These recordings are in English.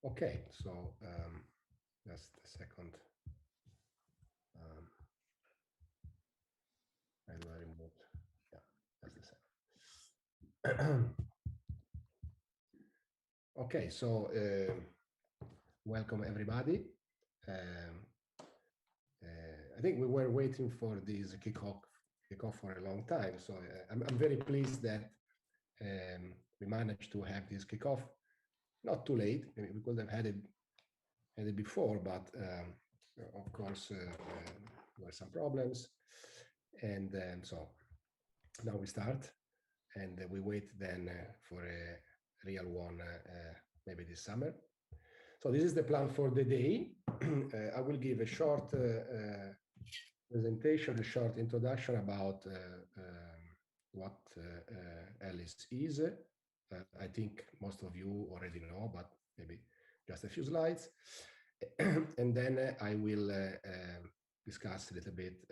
Okay, so just a second. I will remove. Yeah, that's the second. Okay, so welcome everybody. I think we were waiting for this kickoff for a long time, so I'm very pleased that we managed to have this kickoff. Not too late. I mean, we could have had it before, but of course there were some problems, and so now we start, and we wait then for a real one maybe this summer. So this is the plan for the day. I will give a short presentation, a short introduction about what Ellis is. I think most of you already know, but maybe just a few slides. And then I will discuss a little bit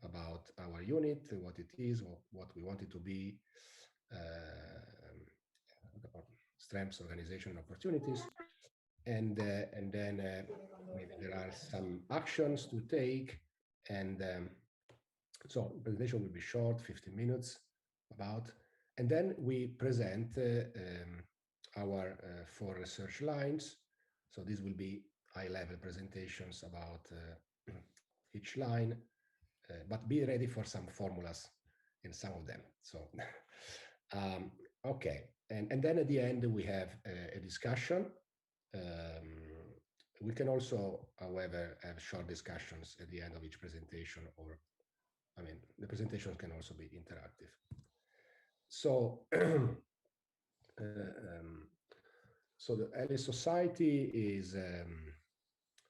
about our unit, what it is, what we want it to be, strengths, organization, opportunities. And then maybe there are some actions to take. And so the presentation will be short, 15 minutes about. And then we present our 4 research lines. So these will be high-level presentations about each line, but be ready for some formulas in some of them. So, okay. And then at the end, we have a discussion. We can also, however, have short discussions at the end of each presentation, or, I mean, the presentation can also be interactive. So, so the Ellis Society is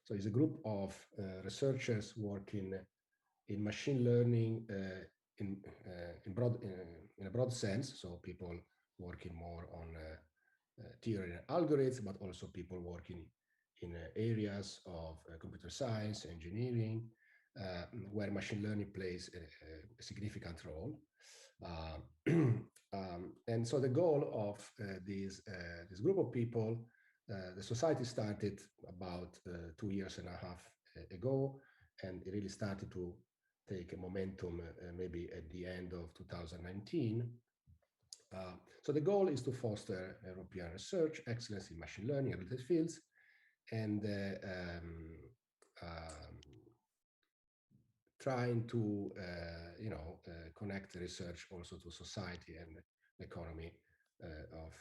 is a group of researchers working in machine learning in a broad sense. So people working more on theory and algorithms, but also people working in areas of computer science, engineering, where machine learning plays a significant role. And so the goal of this group of people, the society started about 2.5 years ago, and it really started to take a momentum maybe at the end of 2019. So the goal is to foster European research, excellence in machine learning and related fields, and trying to connect research also to society and the economy of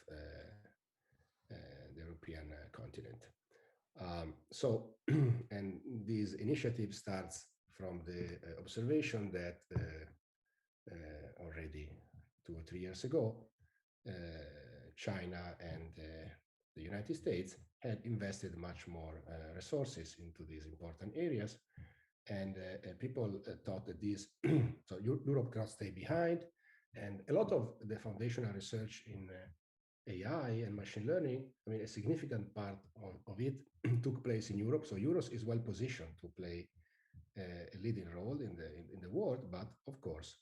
the European continent. So, and this initiative starts from the observation that already 2 or 3 years ago, China and the United States had invested much more resources into these important areas. And people thought that this, so Europe cannot stay behind. And a lot of the foundational research in AI and machine learning, I mean, a significant part of it took place in Europe. So Europe is well positioned to play a leading role in the world, but of course,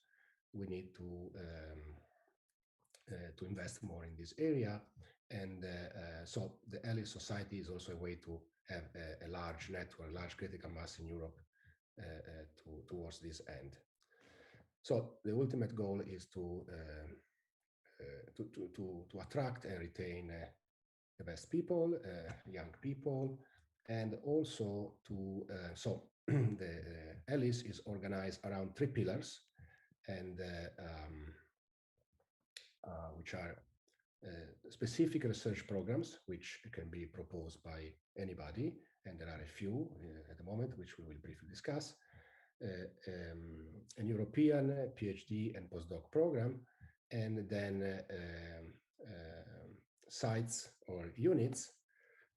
we need to invest more in this area. And so the Ellis Society is also a way to have a large network, large critical mass in Europe towards this end. So the ultimate goal is to attract and retain the best people, young people, and also to so the Ellis is organized around 3 pillars, and which are specific research programs which can be proposed by anybody, and there are a few at the moment which we will briefly discuss. An European PhD and postdoc program, and then sites or units.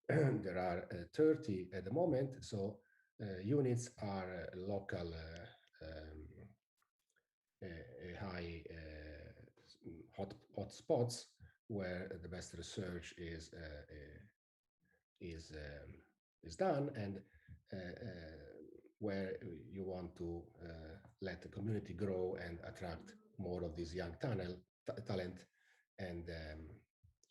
There are 30 at the moment. So units are local high hot spots where the best research is done, and where you want to let the community grow and attract more of this young talent. And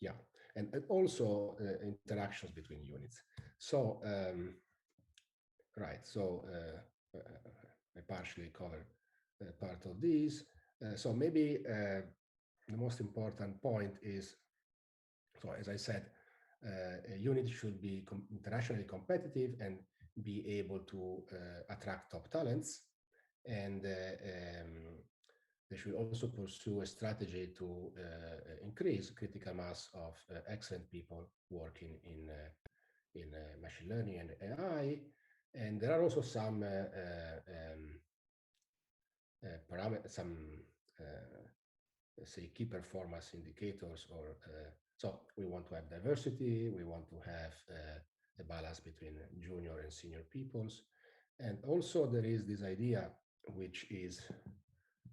yeah, and also interactions between units. So, right, so I partially covered part of these. So maybe the most important point is, so as I said, a unit should be internationally competitive and be able to attract top talents, and they should also pursue a strategy to increase critical mass of excellent people working in machine learning and AI. And there are also some parameters, some say key performance indicators, or so we want to have diversity, we want to have a balance between junior and senior peoples, and also there is this idea which is,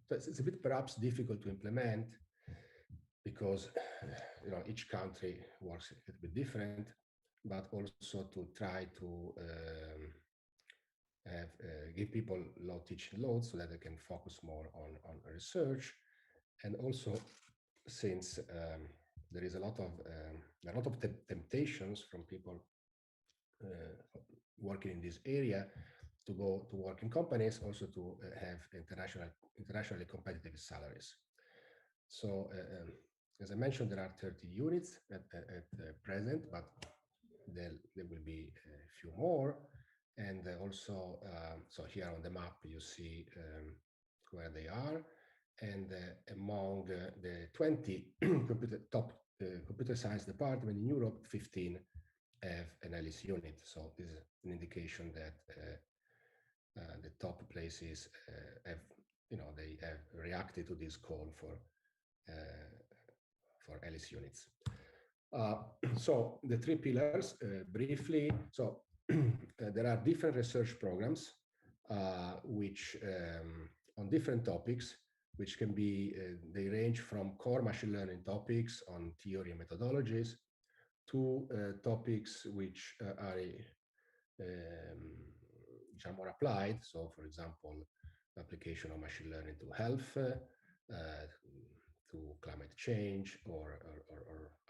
so it's a bit perhaps difficult to implement because each country works a little bit different, but also to try to give people low teaching loads so that they can focus more on research. And also, since there is a lot of temptations from people working in this area to go to work in companies, also to have internationally competitive salaries. So, as I mentioned, there are 30 units at present, but there will be a few more. And also, so here on the map, you see where they are. And among the 20 top computer science department in Europe, 15 have an Ellis unit. So this is an indication that the top places have, they have reacted to this call for Ellis units. So the three pillars, briefly. So there are different research programs which on different topics, which can be, they range from core machine learning topics on theory and methodologies to topics which are more applied. So, for example, application of machine learning to health, to climate change, or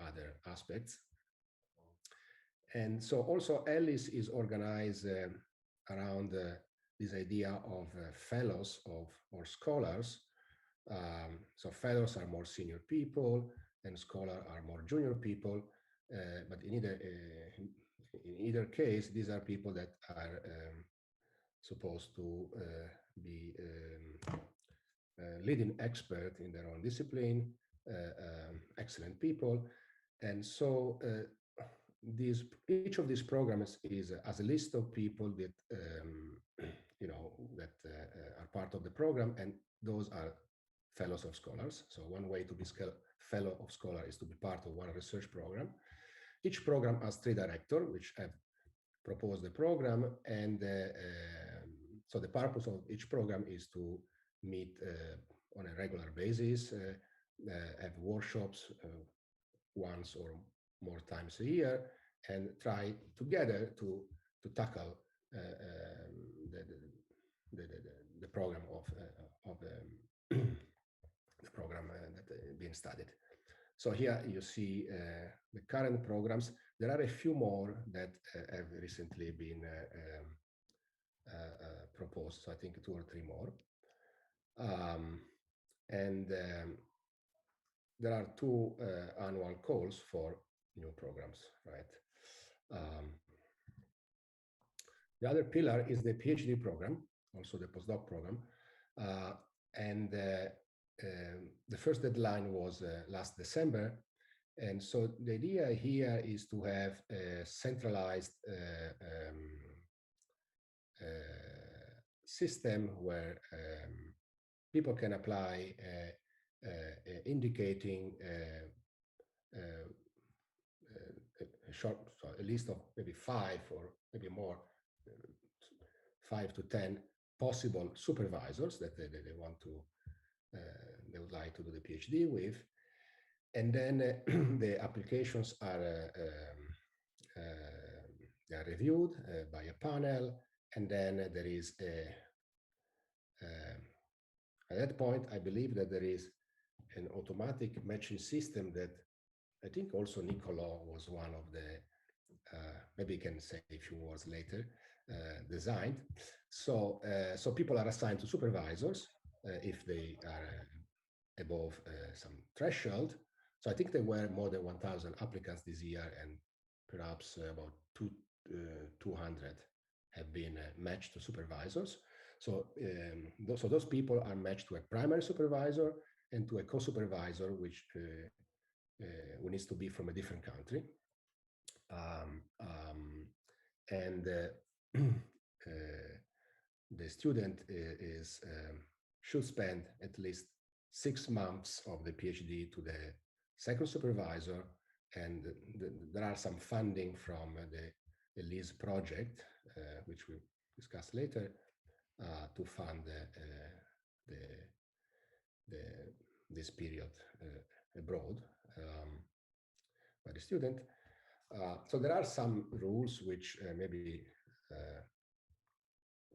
other aspects. And so also Ellis is organized around this idea of fellows or scholars. So fellows are more senior people and scholars are more junior people. But in either case, these are people that are supposed to be leading expert in their own discipline, excellent people. And so each of these programs is as a list of people that that are part of the program, and those are fellows of scholars. So one way to be fellow of scholar is to be part of one research program. Each program has three directors, which have proposed the program, and so the purpose of each program is to meet on a regular basis, have workshops once or more times a year, and try together to tackle the program of the program that being studied. So here you see the current programs. There are a few more that have recently been proposed. So I think 2 or 3 more. There are 2 annual calls for new programs, right? The other pillar is the PhD program, also the postdoc program. The first deadline was last December. And so the idea here is to have a centralized system where people can apply indicating a list of maybe 5 or maybe more, 5 to 10 possible supervisors that they want to, they would like to do the PhD with. And then the applications are they are reviewed by a panel, and then there is at that point, I believe that there is an automatic matching system that I think also Niccolo was one of the, maybe you can say a few words later, designed. So people are assigned to supervisors if they are above some threshold. So I think there were more than 1,000 applicants this year, and perhaps about 200 have been matched to supervisors. So those people are matched to a primary supervisor and to a co-supervisor, which needs to be from a different country. Um, um, and the student should spend at least 6 months of the PhD to the second supervisor, and there are some funding from the Ellis project, which we'll discuss later, to fund the, the, this period abroad by the student. So there are some rules which maybe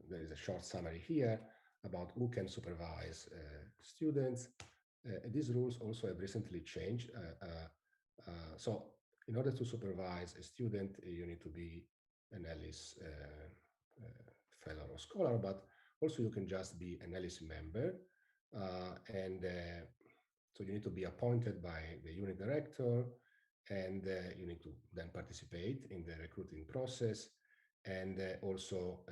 there is a short summary here about who can supervise students. These rules also have recently changed. So in order to supervise a student, you need to be an Ellis fellow or scholar, but also you can just be an Ellis member. And so you need to be appointed by the unit director, and you need to then participate in the recruiting process. And also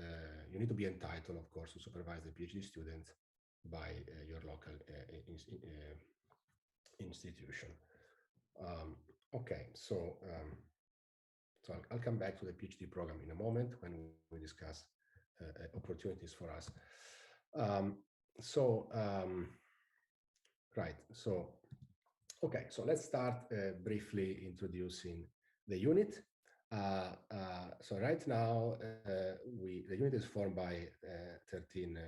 you need to be entitled, of course, to supervise the PhD students by your local institution. Okay, so I'll come back to the PhD program in a moment when we discuss opportunities for us. Right, so okay, so let's start briefly introducing the unit. So right now, the unit is formed by 13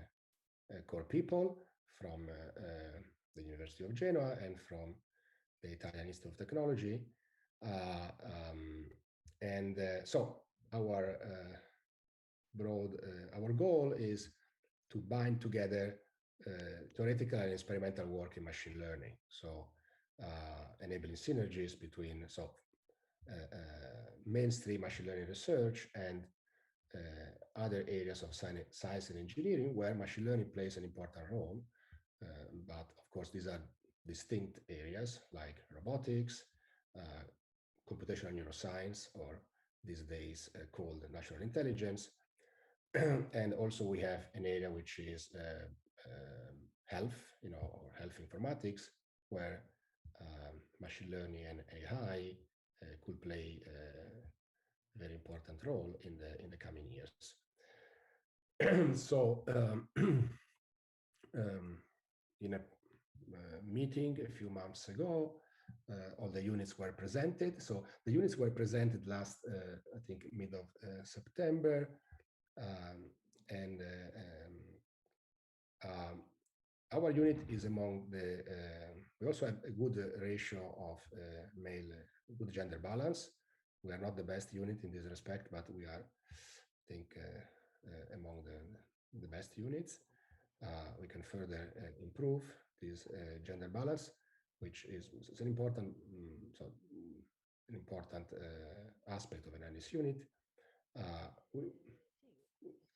core people from the University of Genoa and from the Italian Institute of Technology. So our our goal is to bind together theoretical and experimental work in machine learning. So enabling synergies between mainstream machine learning research and other areas of science and engineering where machine learning plays an important role. But of course, these are distinct areas like robotics, computational neuroscience, or these days called natural intelligence. And also we have an area which is health, or health informatics, where machine learning and AI could play a very important role in the coming years. So in a meeting a few months ago, all the units were presented. So the units were presented last, I think, mid of September. Our unit is among the, we also have a good ratio of male, good gender balance. We are not the best unit in this respect, but we are, I think, among the best units. We can further improve this gender balance, which is an important, an important aspect of an Ellis unit.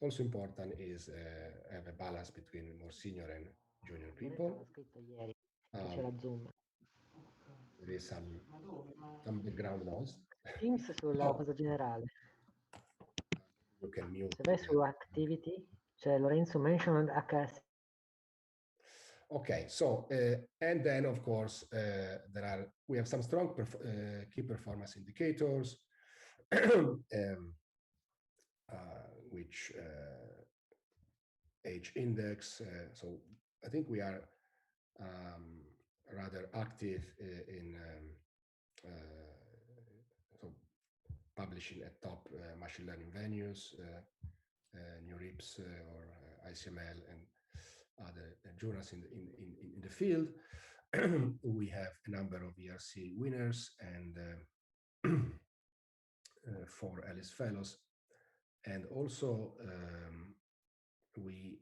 Also important is have a balance between more senior and junior people. There is some background noise. Teams sulla cosa generale. You can mute. Se vai su activity, c'è Lorenzo mentioned HS. Okay, so and then of course we have some strong key performance indicators, which age index. So I think we are rather active in so publishing at top machine learning venues, NeurIPS or ICML and other journals in the field. We have a number of ERC winners and 4 Ellis Fellows. And also we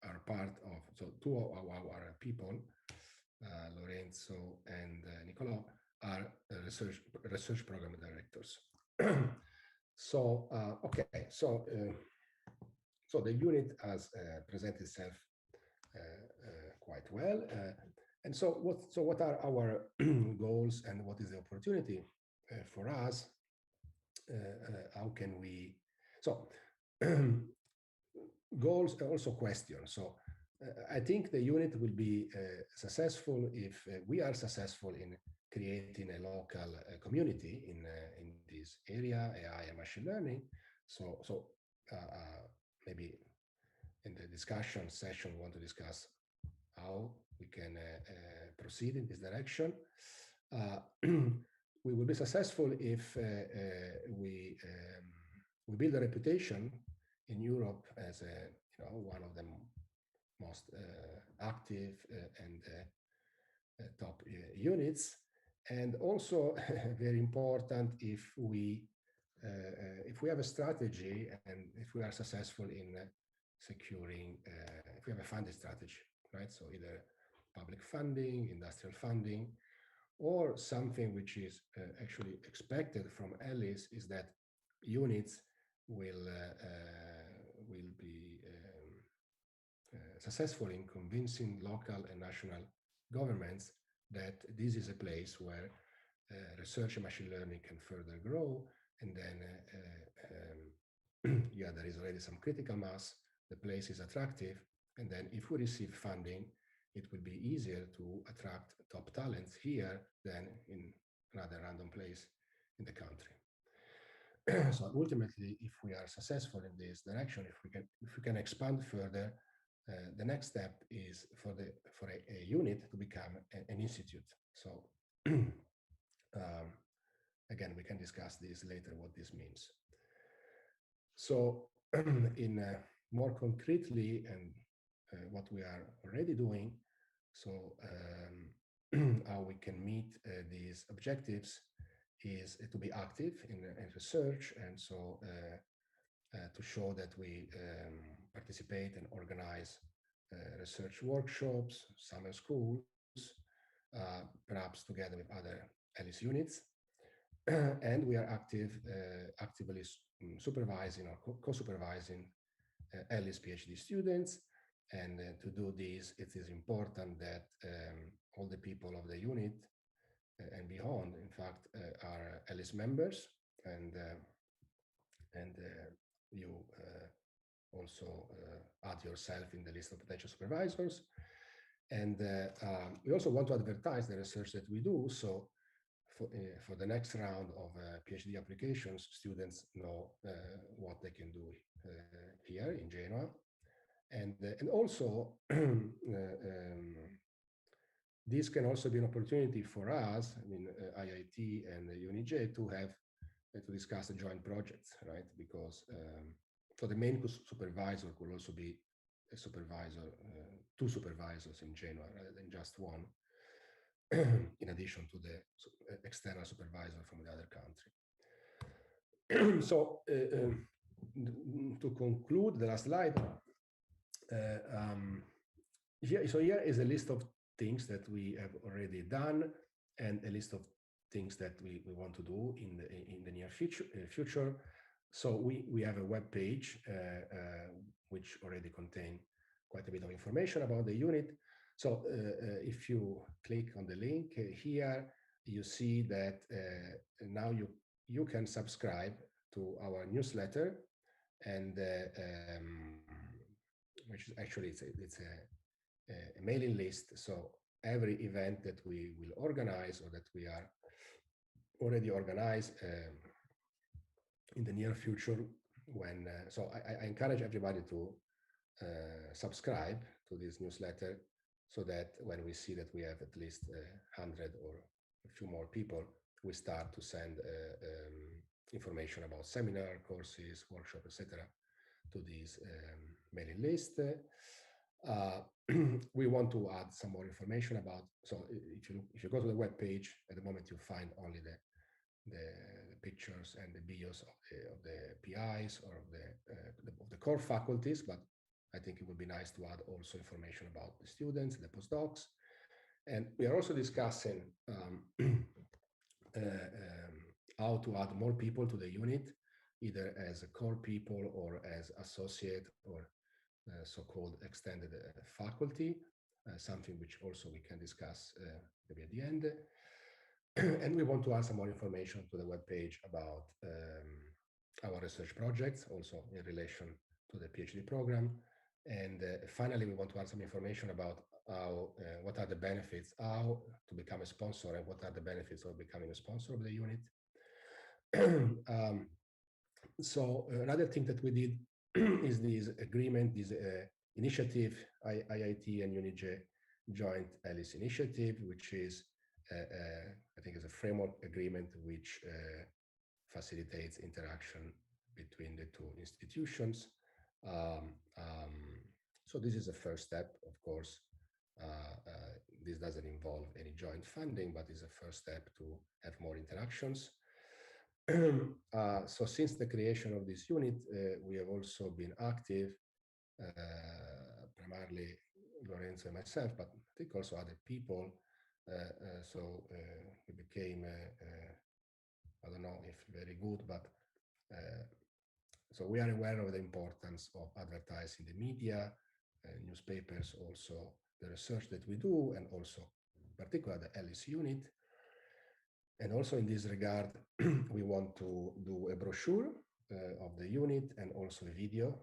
are part of, so 2 of our people Lorenzo and Nicolò are research program directors. So okay, so the unit has presented itself quite well. And so what are our goals and what is the opportunity for us? How can we, so goals are also questions. So I think the unit will be successful if we are successful in creating a local community in this area, AI and machine learning. So maybe in the discussion session, we want to discuss how we can proceed in this direction. We will be successful if we build a reputation in Europe as one of the most active and top units, and also very important if we have a strategy and if we are successful in securing, if we have a funding strategy, right? So either public funding, industrial funding, or something which is actually expected from Ellis is that units will be successful in convincing local and national governments that this is a place where research and machine learning can further grow, and then yeah, there is already some critical mass, the place is attractive, and then if we receive funding, it will be easier to attract top talents here than in another random place in the country. So ultimately, if we are successful in this direction, if we can expand further, the next step is for a unit to become an institute. So again, we can discuss this later, what this means. So in more concretely, and what we are already doing, so how we can meet these objectives is to be active in research, and so to show that we participate and organize research workshops, summer schools, perhaps together with other Ellis units. And we are actively supervising or co-supervising Ellis PhD students. And to do this, it is important that all the people of the unit and beyond, in fact, are Ellis members, and you also add yourself in the list of potential supervisors. And we also want to advertise the research that we do. So for the next round of PhD applications, students know what they can do here in Genoa. And also, this can also be an opportunity for us, I mean, IIT and UNIJ, to have to discuss the joint projects, right? Because so the main supervisor could also be a supervisor, two supervisors in Genoa rather than just one, in addition to the external supervisor from the other country. So to conclude the last slide, here is a list of things that we have already done and a list of things that we want to do in the near future. So we have a web page which already contains quite a bit of information about the unit. So if you click on the link here, you see that now you can subscribe to our newsletter, and which is actually it's a mailing list. So every event that we will organize or that we are already organized in the near future, when so I encourage everybody to subscribe to this newsletter, so that when we see that we have at least 100 or a few more people, we start to send information about seminar, courses, workshop, etc. to this mailing list. We want to add some more information about, so if you go to the web page, at the moment you find only the pictures and the bios of the PIs or of the core faculties, but I think it would be nice to add also information about the students, the postdocs. And we are also discussing how to add more people to the unit, either as core people or as associate or so-called extended faculty, something which also we can discuss maybe at the end. And we want to add some more information to the webpage about our research projects, also in relation to the PhD program. And finally, we want to add some information about how, what are the benefits, how to become a sponsor, and what are the benefits of becoming a sponsor of the unit. So another thing that we did is this agreement, this initiative, IIT and UNIJ joint Ellis initiative, which is, I think, is a framework agreement which facilitates interaction between the two institutions. So this is a first step, of course. This doesn't involve any joint funding, but is a first step to have more interactions. So since the creation of this unit, we have also been active, primarily Lorenzo and myself, but I think also other people. So we became, I don't know if very good, but so we are aware of the importance of advertising the media, newspapers, also the research that we do, and also in particular the Ellis unit. And also in this regard, we want to do a brochure of the unit and also a video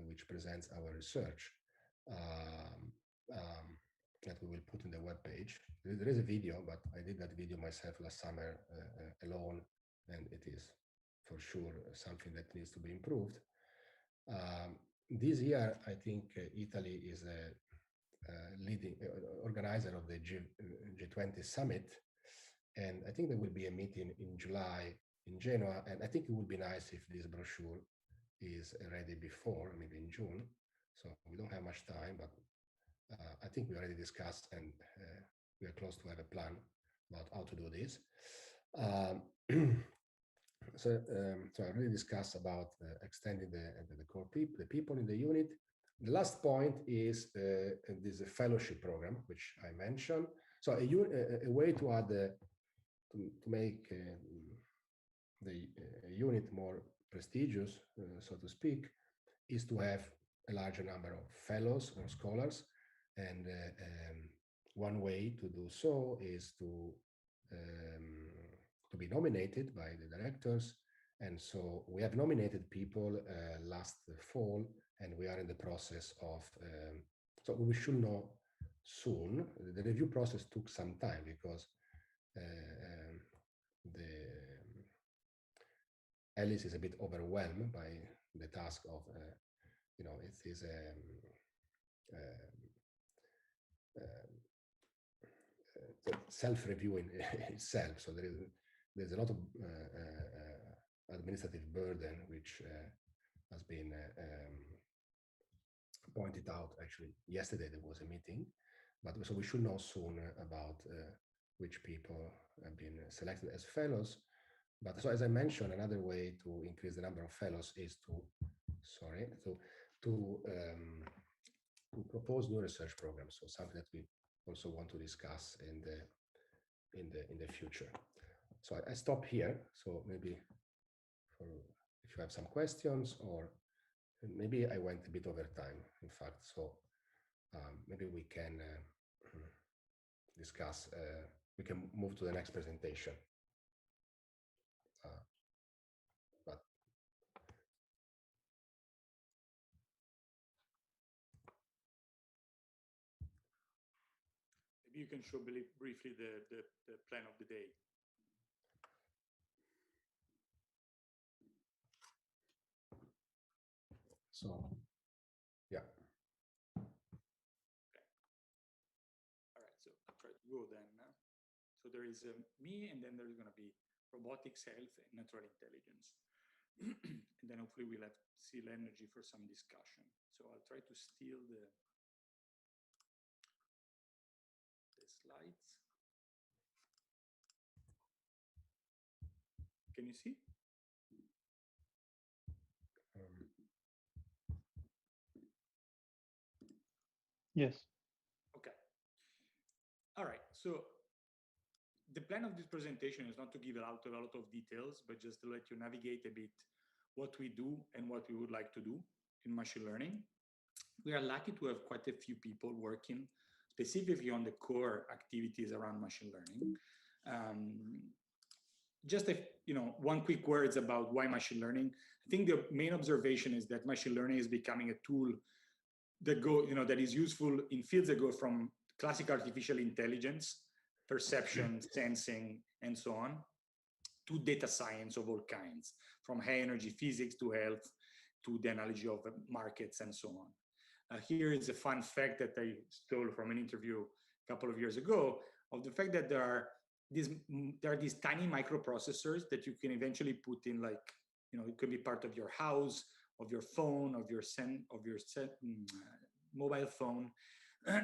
which presents our research that we will put in the webpage. There is a video, but I did that video myself last summer alone, and it is for sure something that needs to be improved. This year, I think Italy is a leading organizer of the G20 summit. And I think there will be a meeting in July in Genoa. And I think it would be nice if this brochure is ready before, maybe in June. So we don't have much time, but I think we already discussed and we are close to have a plan about how to do this. So I already discussed about extending the core people, the people in the unit. The last point is this fellowship program, which I mentioned. So a way to add to make the unit more prestigious, so to speak, is to have a larger number of fellows or scholars. And one way to do so is to be nominated by the directors. And so we have nominated people last fall, and we are in the process of, so we should know soon. The review process took some time because the Ellis is a bit overwhelmed by the task of, it is self-reviewing itself. So there's a lot of administrative burden which has been pointed out. Actually, yesterday there was a meeting, but so we should know soon about which people have been selected as fellows. But so as I mentioned, another way to increase the number of fellows is to propose new research programs. So something that we also want to discuss in the future. So I stop here. So maybe if you have some questions, or maybe I went a bit over time, in fact. So maybe we can discuss. We can move to the next presentation. But maybe you can show briefly the plan of the day. So, yeah. Okay. All right, so I'll try to go then. So there is me, and then there's going to be robotics, health, and natural intelligence. And then hopefully we'll have still energy for some discussion. So I'll try to steal the slides. Can you see? Yes. Okay. All right. So the plan of this presentation is not to give out a lot of details, but just to let you navigate a bit what we do and what we would like to do in machine learning. We are lucky to have quite a few people working specifically on the core activities around machine learning. Just one quick words about why machine learning. I think the main observation is that machine learning is becoming a tool that is useful in fields that go from classic artificial intelligence, perception, sensing, and so on, to data science of all kinds, from high energy physics to health, to the analogy of markets and so on. Here is a fun fact that I stole from an interview a couple of years ago of the fact that there are these tiny microprocessors that you can eventually put in, like, it could be part of your house, of your phone, of your mobile phone.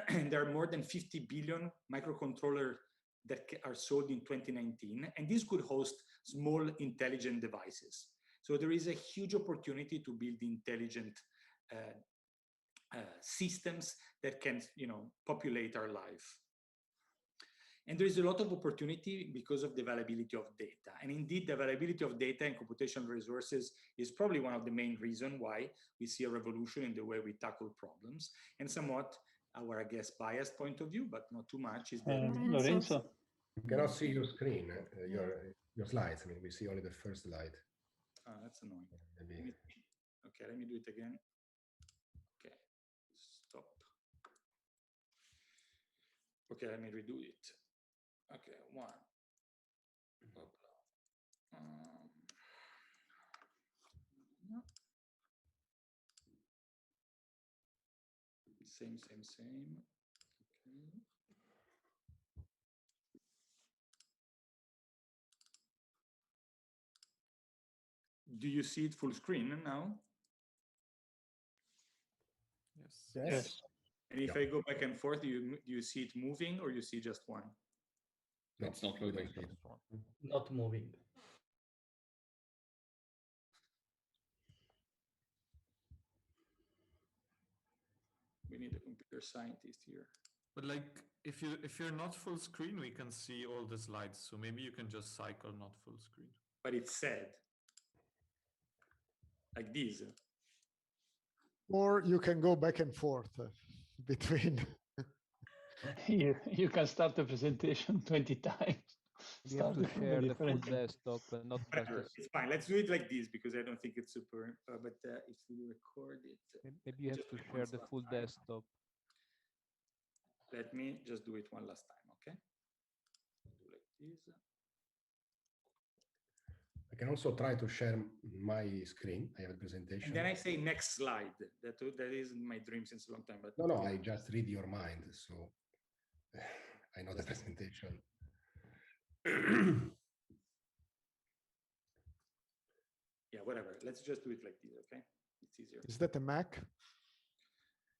And there are more than 50 billion microcontrollers that are sold in 2019, and this could host small intelligent devices. So there is a huge opportunity to build intelligent systems that can, populate our life. And there is a lot of opportunity because of the availability of data. And indeed, the availability of data and computational resources is probably one of the main reasons why we see a revolution in the way we tackle problems. And somewhat our, I guess, biased point of view, but not too much, is that Lorenzo? You cannot see your screen, your slides. I mean, we see only the first slide. Oh, that's annoying. Maybe. Okay, let me do it again. Okay, stop. Okay, let me redo it. Okay, one. Same. Okay. Do you see it full screen now? Yes. And if I go back and forth, do you see it moving or you see just one? No, it's not moving. Not moving. We need a computer scientist here. But like, if you're not full screen, we can see all the slides. So maybe you can just cycle not full screen. But it's sad. Like this. Or you can go back and forth between. You can start the presentation 20 times. You have to share the full desktop and not just It's fine. Let's do it like this because I don't think it's super. But if we record it, maybe you have to share the full desktop. Let me just do it one last time, okay? Do like this. I can also try to share my screen. I have a presentation. And then I say next slide. That is my dream since a long time. But no, I just read your mind, so I know the presentation. Yeah, whatever. Let's just do it like this, okay? It's easier. Is that a Mac?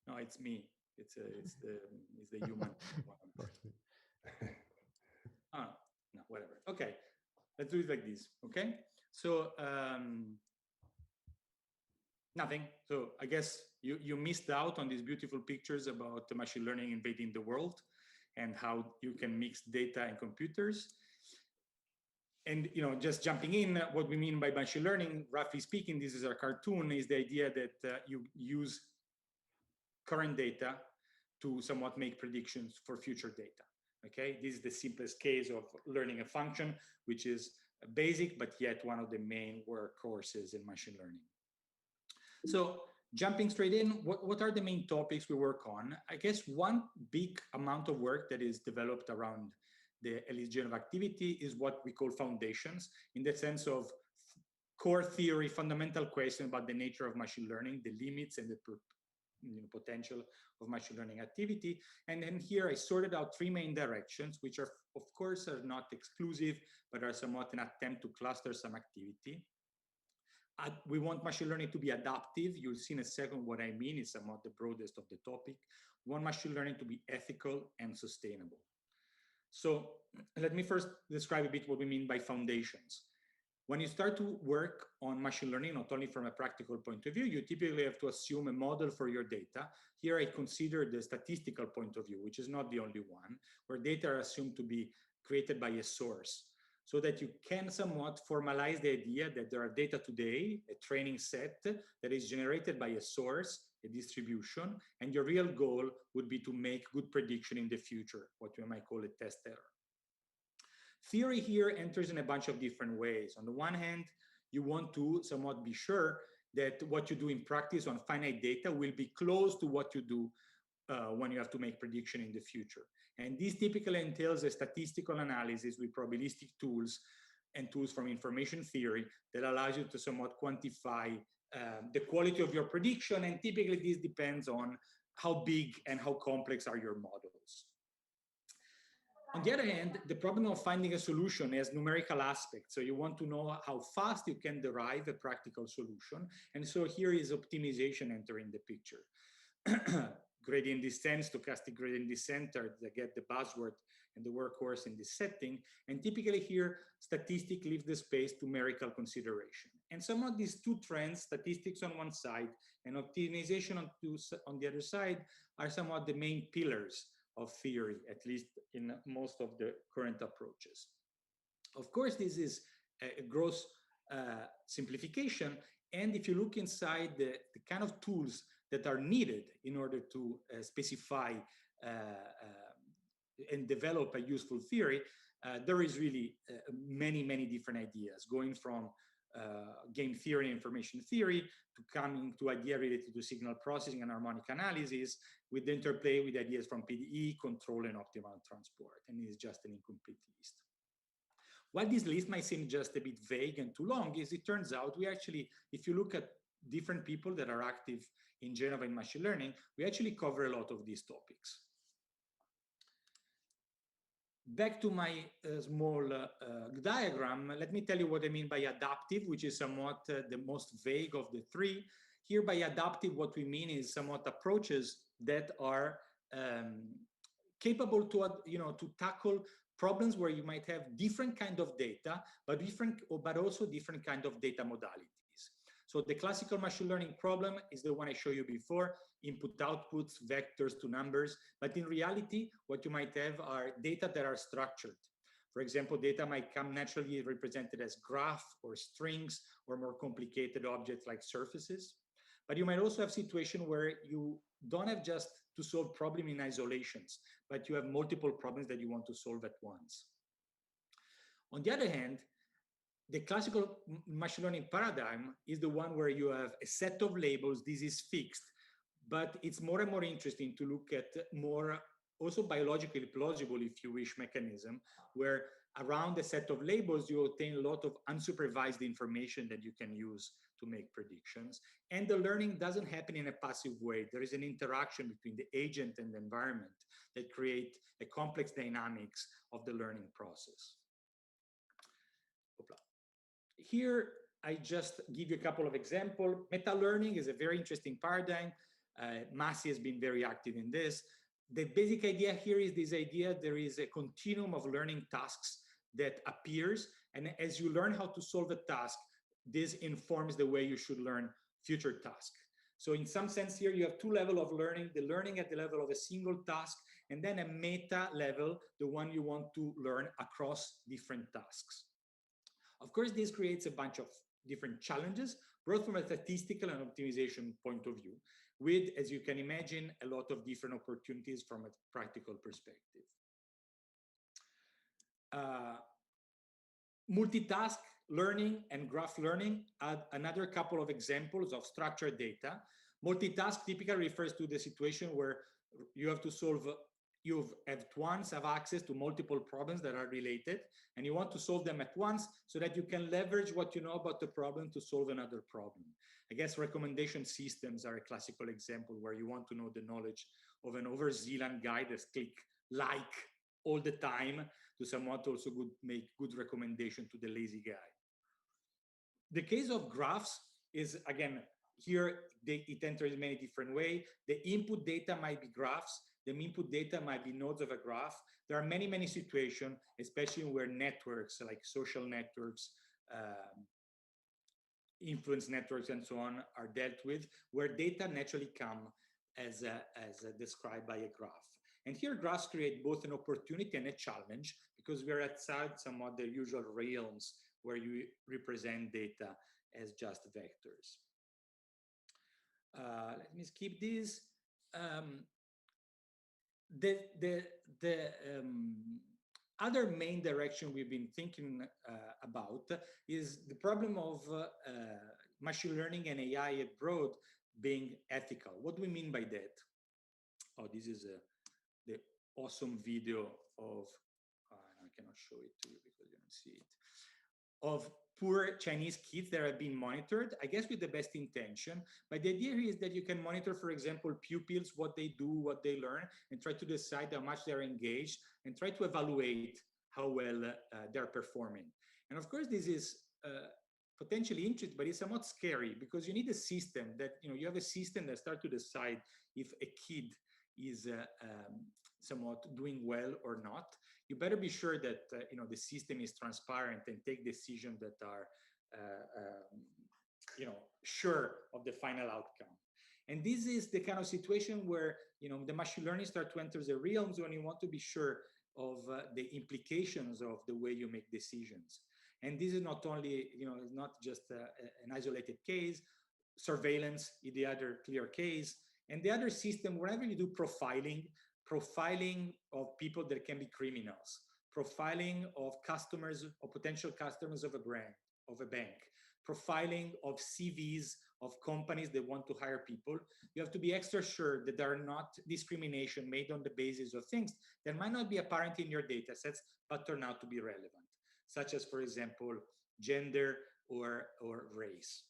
No, it's me. It's the human one. Oh, no, whatever. Okay, let's do it like this, okay? So, nothing. So I guess you missed out on these beautiful pictures about the machine learning invading the world and how you can mix data and computers. And just jumping in, what we mean by machine learning, roughly speaking, this is a cartoon, is the idea that you use current data to somewhat make predictions for future data. Okay, this is the simplest case of learning a function, which is basic, but yet one of the main workhorses in machine learning. So jumping straight in, what are the main topics we work on? I guess one big amount of work that is developed around the Ellis Genoa activity is what we call foundations, in the sense of core theory, fundamental question about the nature of machine learning, the limits and the potential of machine learning activity. And then here I sorted out three main directions, which are, of course, are not exclusive, but are somewhat an attempt to cluster some activity. We want machine learning to be adaptive. You'll see in a second what I mean. It's somewhat the broadest of the topic. We want machine learning to be ethical and sustainable. So let me first describe a bit what we mean by foundations. when you start to work on machine learning, not only from a practical point of view, you typically have to assume a model for your data. Here I consider the statistical point of view, which is not the only one, where data are assumed to be created by a source, so that you can somewhat formalize the idea that there are data today, a training set that is generated by a source, a distribution, and your real goal would be to make good prediction in the future, what you might call a test error. Theory here enters in a bunch of different ways. On the one hand, you want to somewhat be sure that what you do in practice on finite data will be close to what you do when you have to make prediction in the future. And this typically entails a statistical analysis with probabilistic tools and tools from information theory that allows you to somewhat quantify the quality of your prediction. And typically this depends on how big and how complex are your models. On the other hand, the problem of finding a solution has numerical aspects. So you want to know how fast you can derive a practical solution. And so here is optimization entering the picture. Gradient descent, stochastic gradient descent are that get the buzzword and the workhorse in this setting. And typically here, statistics leave the space to numerical consideration. And some of these two trends, statistics on one side and optimization on the other side, are somewhat the main pillars of theory, at least in most of the current approaches. Of course, this is a gross simplification. And if you look inside the kind of tools that are needed in order to specify and develop a useful theory, there is really many different ideas, going from game theory and information theory to coming to idea related to signal processing and harmonic analysis, with the interplay with ideas from PDE, control, and optimal transport. And it is just an incomplete list. While this list might seem just a bit vague and too long, is it turns out we actually, if you look at different people that are active in Genova in machine learning, we actually cover a lot of these topics. Back to my small diagram, let me tell you what I mean by adaptive, which is somewhat the most vague of the three. Here by adaptive, what we mean is somewhat approaches that are capable to, to tackle problems where you might have different kind of data, but also different kind of data modalities. So the classical machine learning problem is the one I showed you before, input outputs, vectors to numbers. But in reality, what you might have are data that are structured. For example, data might come naturally represented as graph or strings or more complicated objects like surfaces. But you might also have situations where you don't have just to solve problem in isolations, but you have multiple problems that you want to solve at once. On the other hand, the classical machine learning paradigm is the one where you have a set of labels, this is fixed, but it's more and more interesting to look at more also biologically plausible, if you wish, mechanism, where around a set of labels, you obtain a lot of unsupervised information that you can use to make predictions. And the learning doesn't happen in a passive way. There is an interaction between the agent and the environment that create a complex dynamics of the learning process. Here, I just give you a couple of examples. Meta-learning is a very interesting paradigm. Massey has been very active in this. The basic idea here is this idea there is a continuum of learning tasks that appears, and as you learn how to solve a task, this informs the way you should learn future tasks. So in some sense here, you have two levels of learning, the learning at the level of a single task, and then a meta level, the one you want to learn across different tasks. Of course, this creates a bunch of different challenges, both from a statistical and optimization point of view, with, as you can imagine, a lot of different opportunities from a practical perspective. Multitask learning and graph learning add another couple of examples of structured data. Multitask typically refers to the situation where you have to solve, you have once have access to multiple problems that are related, and you want to solve them at once so that you can leverage what you know about the problem to solve another problem. I guess recommendation systems are a classical example where you want to know the knowledge of an overzealous guy that click like all the time to somewhat also make good recommendation to the lazy guy. The case of graphs is, again, here it enters in many different ways. The input data might be graphs. The input data might be nodes of a graph. There are many situations, especially where networks like social networks influence networks and so on are dealt with, where data naturally come as described by a graph. And here graphs create both an opportunity and a challenge, because we're outside somewhat the usual realms where you represent data as just vectors. Let me skip this. Other main direction we've been thinking about is the problem of machine learning and AI abroad being ethical. What do we mean by that? Oh, this is the awesome video of, I cannot show it to you because you don't see it, of poor Chinese kids that are being monitored, I guess with the best intention. But the idea here is that you can monitor, for example, pupils, what they do, what they learn, and try to decide how much they're engaged, and try to evaluate how well they're performing. And of course, this is potentially interesting, but it's somewhat scary, because you need a system that, you have a system that starts to decide if a kid is somewhat doing well or not. You better be sure that the system is transparent and take decisions that are sure of the final outcome. And this is the kind of situation where the machine learning starts to enter the realms when you want to be sure of the implications of the way you make decisions. And this is not only, it's not just an isolated case. Surveillance is the other clear case. And the other system, whenever you do profiling of people that can be criminals, profiling of customers or potential customers of a brand, of a bank, profiling of CVs of companies that want to hire people, you have to be extra sure that there are not discrimination made on the basis of things that might not be apparent in your data sets, but turn out to be relevant, such as, for example, gender or race.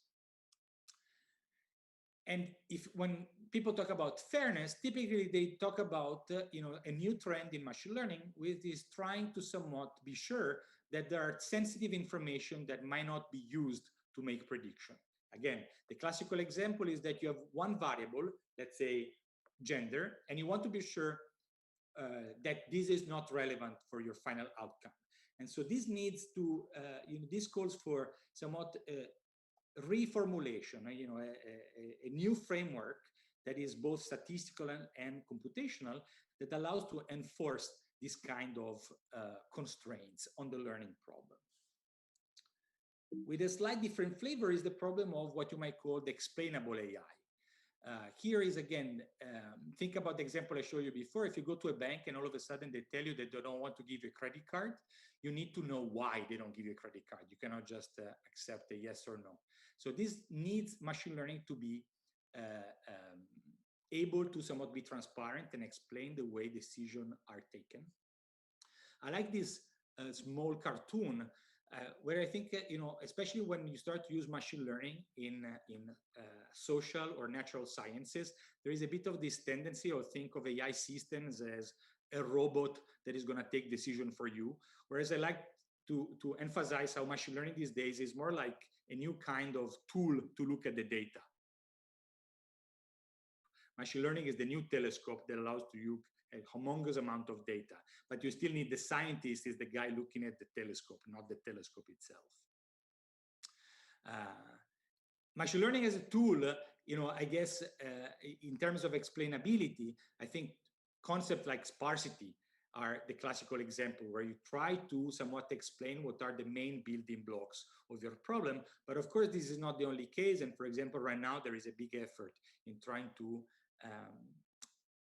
And when people talk about fairness, typically they talk about a new trend in machine learning, which is trying to somewhat be sure that there are sensitive information that might not be used to make prediction. Again, the classical example is that you have one variable, let's say gender, and you want to be sure that this is not relevant for your final outcome. And so this needs to, this calls for somewhat reformulation, a new framework that is both statistical and computational, that allows to enforce this kind of constraints on the learning problem. With a slight different flavor is the problem of what you might call the explainable AI. Here is, again, think about the example I showed you before. If you go to a bank and all of a sudden they tell you that they don't want to give you a credit card, you need to know why they don't give you a credit card. You cannot just accept a yes or no. So this needs machine learning to be able to somewhat be transparent and explain the way decisions are taken. I like this small cartoon where I think, especially when you start to use machine learning in social or natural sciences, there is a bit of this tendency to think of AI systems as a robot that is going to take decision for you. Whereas I like to emphasize how machine learning these days is more like a new kind of tool to look at the data. Machine learning is the new telescope that allows you a humongous amount of data, but you still need the scientist is the guy looking at the telescope, not the telescope itself. Machine learning as a tool, I guess in terms of explainability, I think concepts like sparsity are the classical example where you try to somewhat explain what are the main building blocks of your problem. But of course, this is not the only case. And for example, right now, there is a big effort in trying to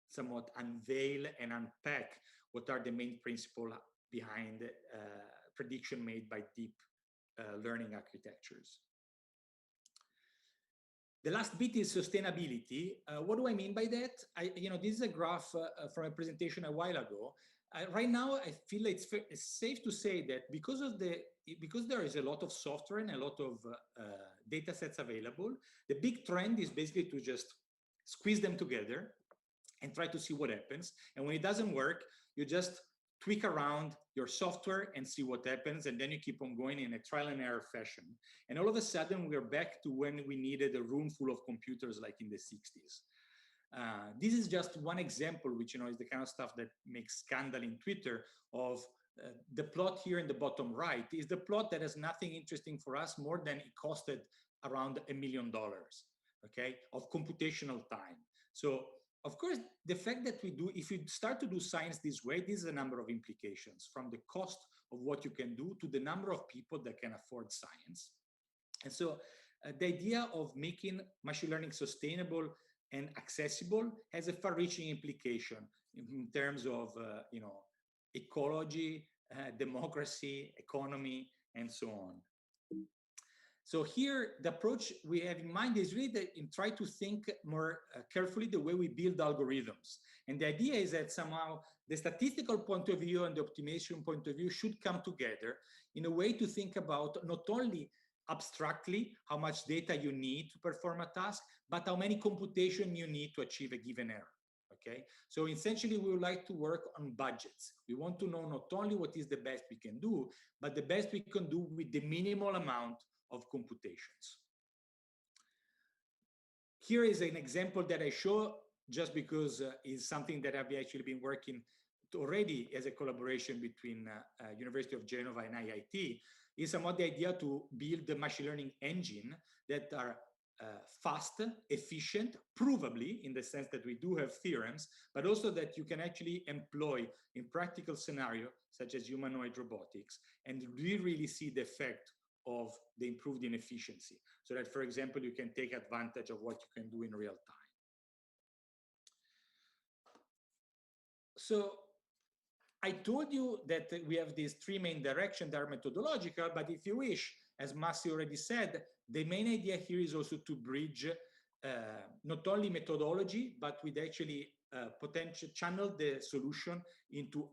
somewhat unveil and unpack what are the main principles behind prediction made by deep learning architectures. The last bit is sustainability. What do I mean by that? This is a graph from a presentation a while ago. Right now, I feel it's safe to say that because there is a lot of software and a lot of data sets available, the big trend is basically to just squeeze them together and try to see what happens. And when it doesn't work, you just tweak around your software and see what happens. And then you keep on going in a trial and error fashion. And all of a sudden, we're back to when we needed a room full of computers like in the 60s. This is just one example, which is the kind of stuff that makes scandal in Twitter of the plot here in the bottom right is the plot that has nothing interesting for us more than it costed around $1 million, okay, of computational time. So of course, the fact that if you start to do science this way, this is a number of implications, from the cost of what you can do to the number of people that can afford science. And so the idea of making machine learning sustainable and accessible has a far-reaching implication in terms of ecology, democracy, economy, and so on. So here, the approach we have in mind is really that try to think more carefully the way we build algorithms. And the idea is that somehow the statistical point of view and the optimization point of view should come together in a way to think about not only abstractly how much data you need to perform a task, but how many computation you need to achieve a given error. Okay, so essentially we would like to work on budgets. We want to know not only what is the best we can do, but the best we can do with the minimal amount of computations. Here is an example that I show just because it's something that I've actually been working already as a collaboration between University of Genova and IIT, is somewhat the idea to build the machine learning engine that are fast, efficient, provably in the sense that we do have theorems, but also that you can actually employ in practical scenario such as humanoid robotics and really see the effect of the improved in efficiency, so that, for example, you can take advantage of what you can do in real time. So I told you that we have these three main directions that are methodological, but if you wish, as Massi already said, the main idea here is also to bridge not only methodology, but with actually potential channel the solution into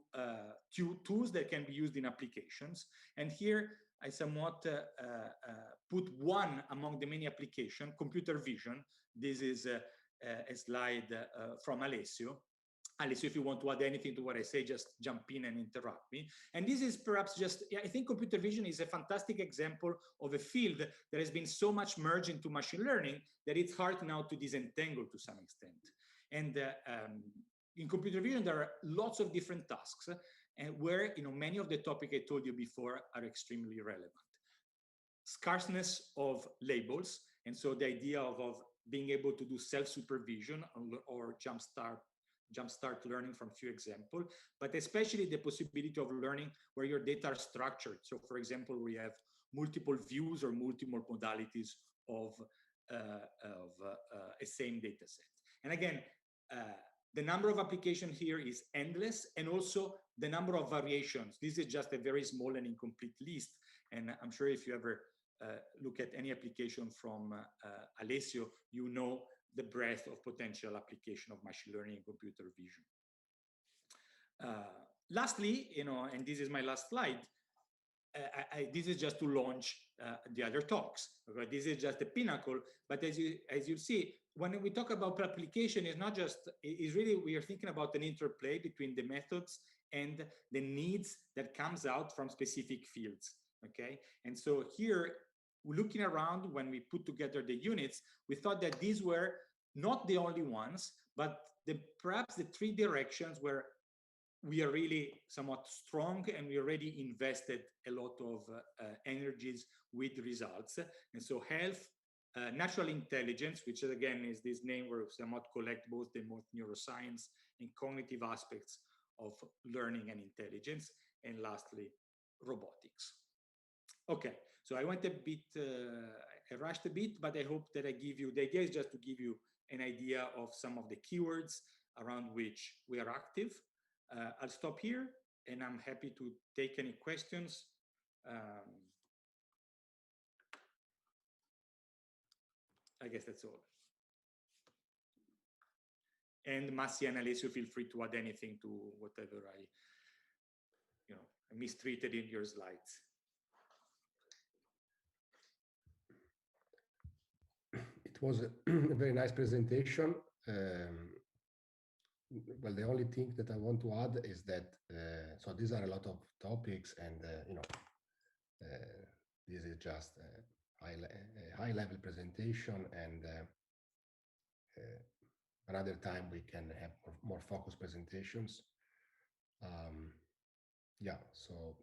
tools that can be used in applications. And here I somewhat put one among the many applications, computer vision. This is a slide from Alessio. Alessio, if you want to add anything to what I say, just jump in and interrupt me. And this is perhaps just, I think computer vision is a fantastic example of a field that has been so much merged into machine learning that it's hard now to disentangle to some extent. And in computer vision, there are lots of different tasks where many of the topics I told you before are extremely relevant. Scarceness of labels, and so the idea of being able to do self-supervision or jumpstart learning from few examples, but especially the possibility of learning where your data are structured. So for example, we have multiple views or multiple modalities of a same data set. And again, the number of applications here is endless, and also the number of variations. This is just a very small and incomplete list. And I'm sure if you ever look at any application from Alessio, you know the breadth of potential application of machine learning and computer vision. Lastly, and this is my last slide, this is just to launch the other talks. Okay? This is just the pinnacle, but as you see, when we talk about application, it's not just, it's really, we are thinking about an interplay between the methods and the needs that comes out from specific fields, okay? And so here, looking around when we put together the units, we thought that these were not the only ones, but perhaps the three directions where we are really somewhat strong and we already invested a lot of energies with results. And so health, natural intelligence, which again is this name where we somewhat collect both the neuroscience and cognitive aspects of learning and intelligence, and lastly, robotics. Okay, so I went a bit, I rushed a bit, but I hope that I give you, the idea is just to give you an idea of some of the keywords around which we are active. I'll stop here, and I'm happy to take any questions. I guess that's all. And Massi and Alessio, feel free to add anything to whatever I mistreated in your slides. It was a very nice presentation. Well, the only thing that I want to add is that, so these are a lot of topics, and this is just a high-level presentation, and another time we can have more focused presentations. yeah, so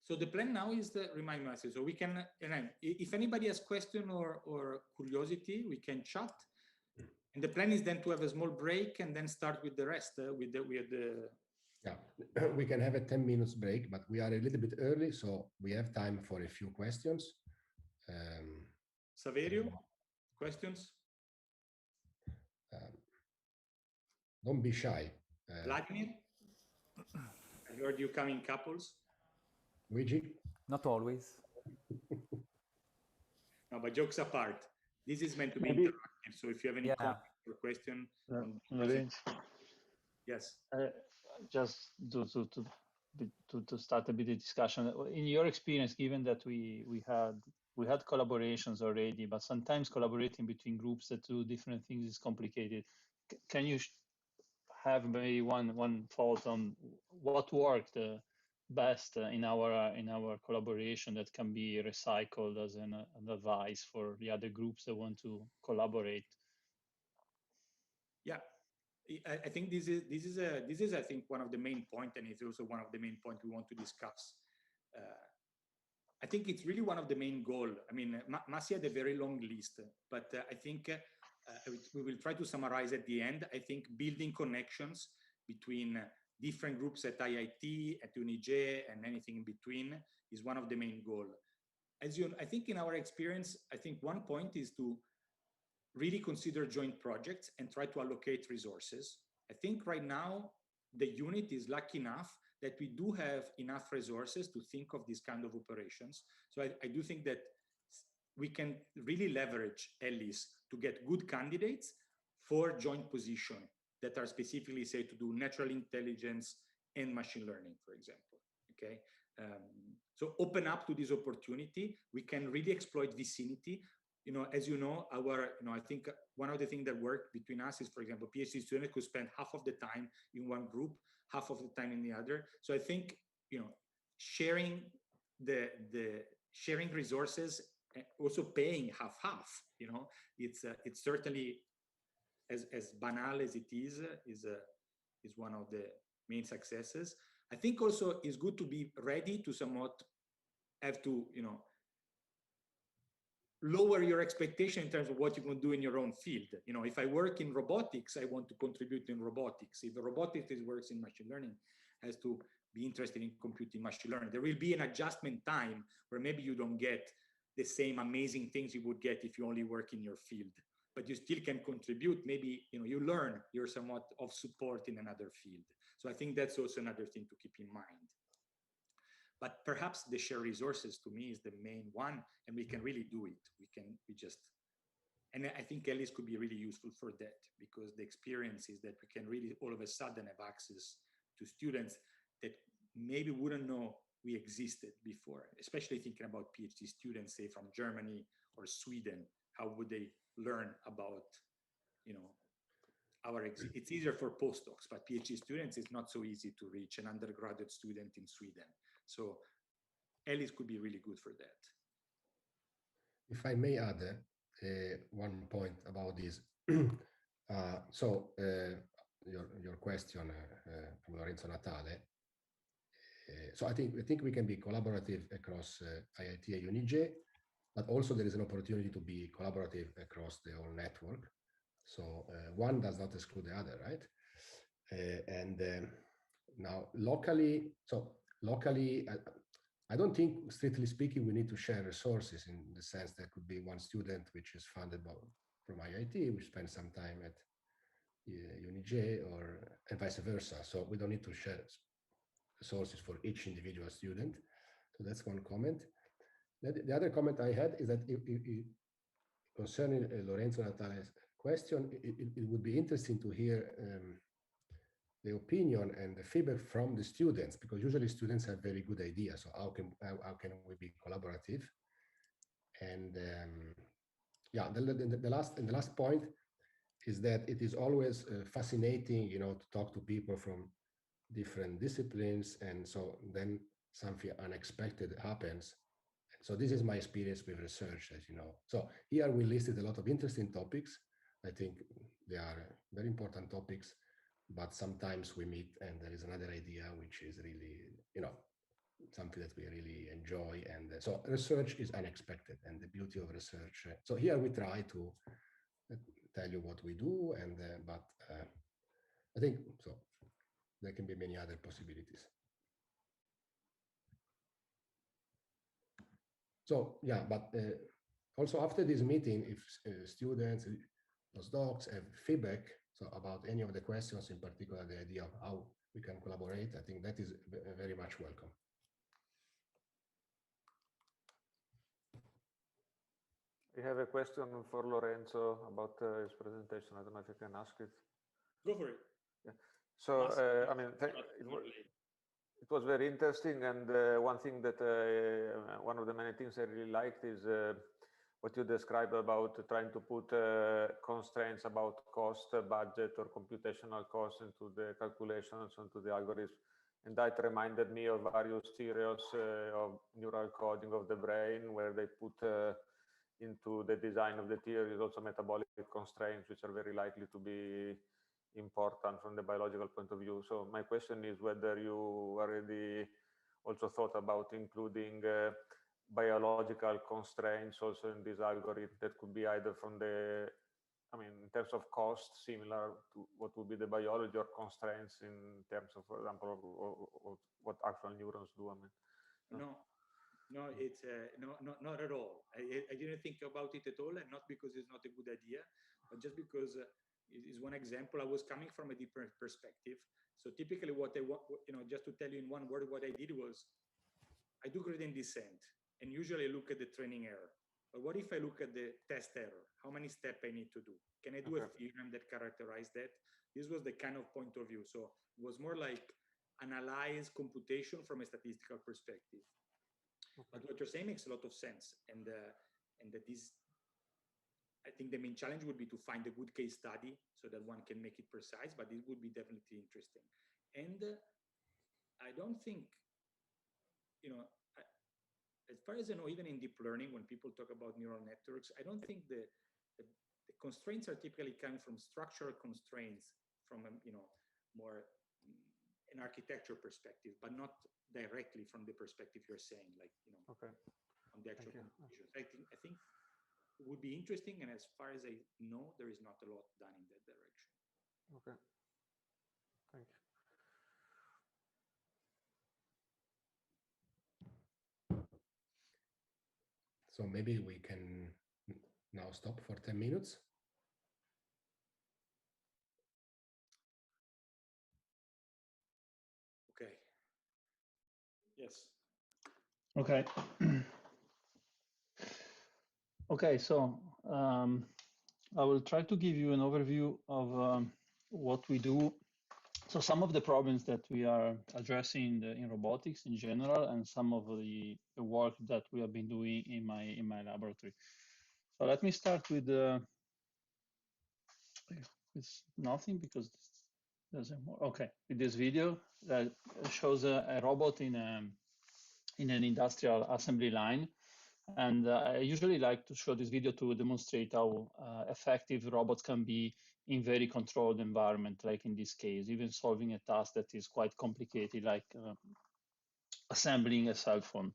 So the plan now is to remind me, so we can, if anybody has question or curiosity, we can chat. And the plan is then to have a small break and then start with the rest, with the yeah, we can have a 10 minutes break, but we are a little bit early, so we have time for a few questions. Saverio, questions? Don't be shy. Vladimir? I heard you come in couples. Luigi? Not always. No, but jokes apart, this is meant to be Maybe- interactive. So if you have any Yeah. comment or question, Lorenzo, yes. just to start a bit of discussion. In your experience, given that we had collaborations already, but sometimes collaborating between groups that do different things is complicated. Can you have maybe one thought on what worked best in our collaboration that can be recycled as an advice for the other groups that want to collaborate? Yeah, I think this is I think one of the main point, and it's also one of the main point we want to discuss. I think it's really one of the main goal. I mean, Masi had a very long list, but I think we will try to summarize at the end. I think building connections between different groups at IIT, at UNIJ, and anything in between is one of the main goal. I think in our experience, I think one point is to really consider joint projects and try to allocate resources. I think right now, the unit is lucky enough that we do have enough resources to think of these kind of operations. So I do think that we can really leverage Ellis to get good candidates for joint position that are specifically say to do natural intelligence and machine learning, for example, okay? So open up to this opportunity. We can really exploit vicinity. As you know, I think one of the things that work between us is, for example, PhD students could spend half of the time in one group, half of the time in the other. So I think, sharing sharing resources, also paying half, it's certainly as banal as it is one of the main successes. I think also it's good to be ready to somewhat have to, lower your expectation in terms of what you can do in your own field. If I work in robotics, I want to contribute in robotics. If the robotics works in machine learning, has to be interested in computing machine learning. There will be an adjustment time where maybe you don't get the same amazing things you would get if you only work in your field, but you still can contribute. Maybe, you learn, you're somewhat of support in another field. So I think that's also another thing to keep in mind. But perhaps the shared resources to me is the main one, and we can really do it. And I think Ellis could be really useful for that, because the experience is that we can really all of a sudden have access to students that maybe wouldn't know we existed before, especially thinking about PhD students, say from Germany or Sweden. How would they learn about, it's easier for postdocs, but PhD students, it's not so easy to reach an undergraduate student in Sweden. So Ellis could be really good for that. If I may add one point about this. Your question from Lorenzo Natale. So I think we can be collaborative across IIT and UNIJ, but also there is an opportunity to be collaborative across the whole network. So one does not exclude the other, right? Now locally, I don't think, strictly speaking, we need to share resources, in the sense that could be one student which is funded from IIT, which spends some time at UNIJ, and vice versa. So we don't need to share resources for each individual student. So that's one comment. The other comment I had is that concerning Lorenzo Natale's question, it would be interesting to hear the opinion and the feedback from the students, because usually students have very good ideas. So how can we be collaborative? And the last point is that it is always fascinating, to talk to people from different disciplines, and so then something unexpected happens. So this is my experience with research, as you know. So here we listed a lot of interesting topics, I think they are very important topics, but sometimes we meet and there is another idea which is really, something that we really enjoy. And so research is unexpected, and the beauty of research. So here we try to tell you what we do, and but I think so there can be many other possibilities. So yeah, but also after this meeting, if students, postdocs have feedback about any of the questions, in particular the idea of how we can collaborate, I think that is very much welcome. I have a question for Lorenzo about his presentation. I don't know if you can ask it. Go for it. Yeah. So, I mean, it was very interesting. And one thing that one of the many things I really liked is what you described about trying to put constraints about cost, budget, or computational cost into the calculations, into the algorithm. And that reminded me of various theories of neural coding of the brain, where they put into the design of the theories also metabolic constraints, which are very likely to be important from the biological point of view. So my question is whether you already also thought about including biological constraints also in this algorithm that could be either from the, I mean, in terms of cost, similar to what would be the biology, or constraints in terms of, for example, of what actual neurons do. I mean, no, it's not at all. I didn't think about it at all, and not because it's not a good idea, but just because it is one example. I was coming from a different perspective. So typically, what I want, just to tell you in one word, what I did was, I do gradient descent, and usually I look at the training error. But what if I look at the test error? How many steps I need to do? Can I do a theorem that characterizes that? This was the kind of point of view. So it was more like analyze computation from a statistical perspective. But what you're saying makes a lot of sense, and that is, I think the main challenge would be to find a good case study so that one can make it precise. But it would be definitely interesting. And I don't think, as far as I know, even in deep learning, when people talk about neural networks, I don't think the constraints are typically coming from structural constraints from a more an architecture perspective, but not directly from the perspective you're saying, like on the actual computation. I think it would be interesting, and as far as I know, there is not a lot done in that direction. Okay, thank you. So maybe we can now stop for 10 minutes. Okay. Yes. Okay. Okay, so I will try to give you an overview of what we do. So some of the problems that we are addressing in robotics in general, and some of the work that we have been doing in my laboratory. So let me start with nothing, because there's more. Okay, with this video that shows a robot in an industrial assembly line. And I usually like to show this video to demonstrate how effective robots can be in very controlled environment, like in this case, even solving a task that is quite complicated, like assembling a cell phone.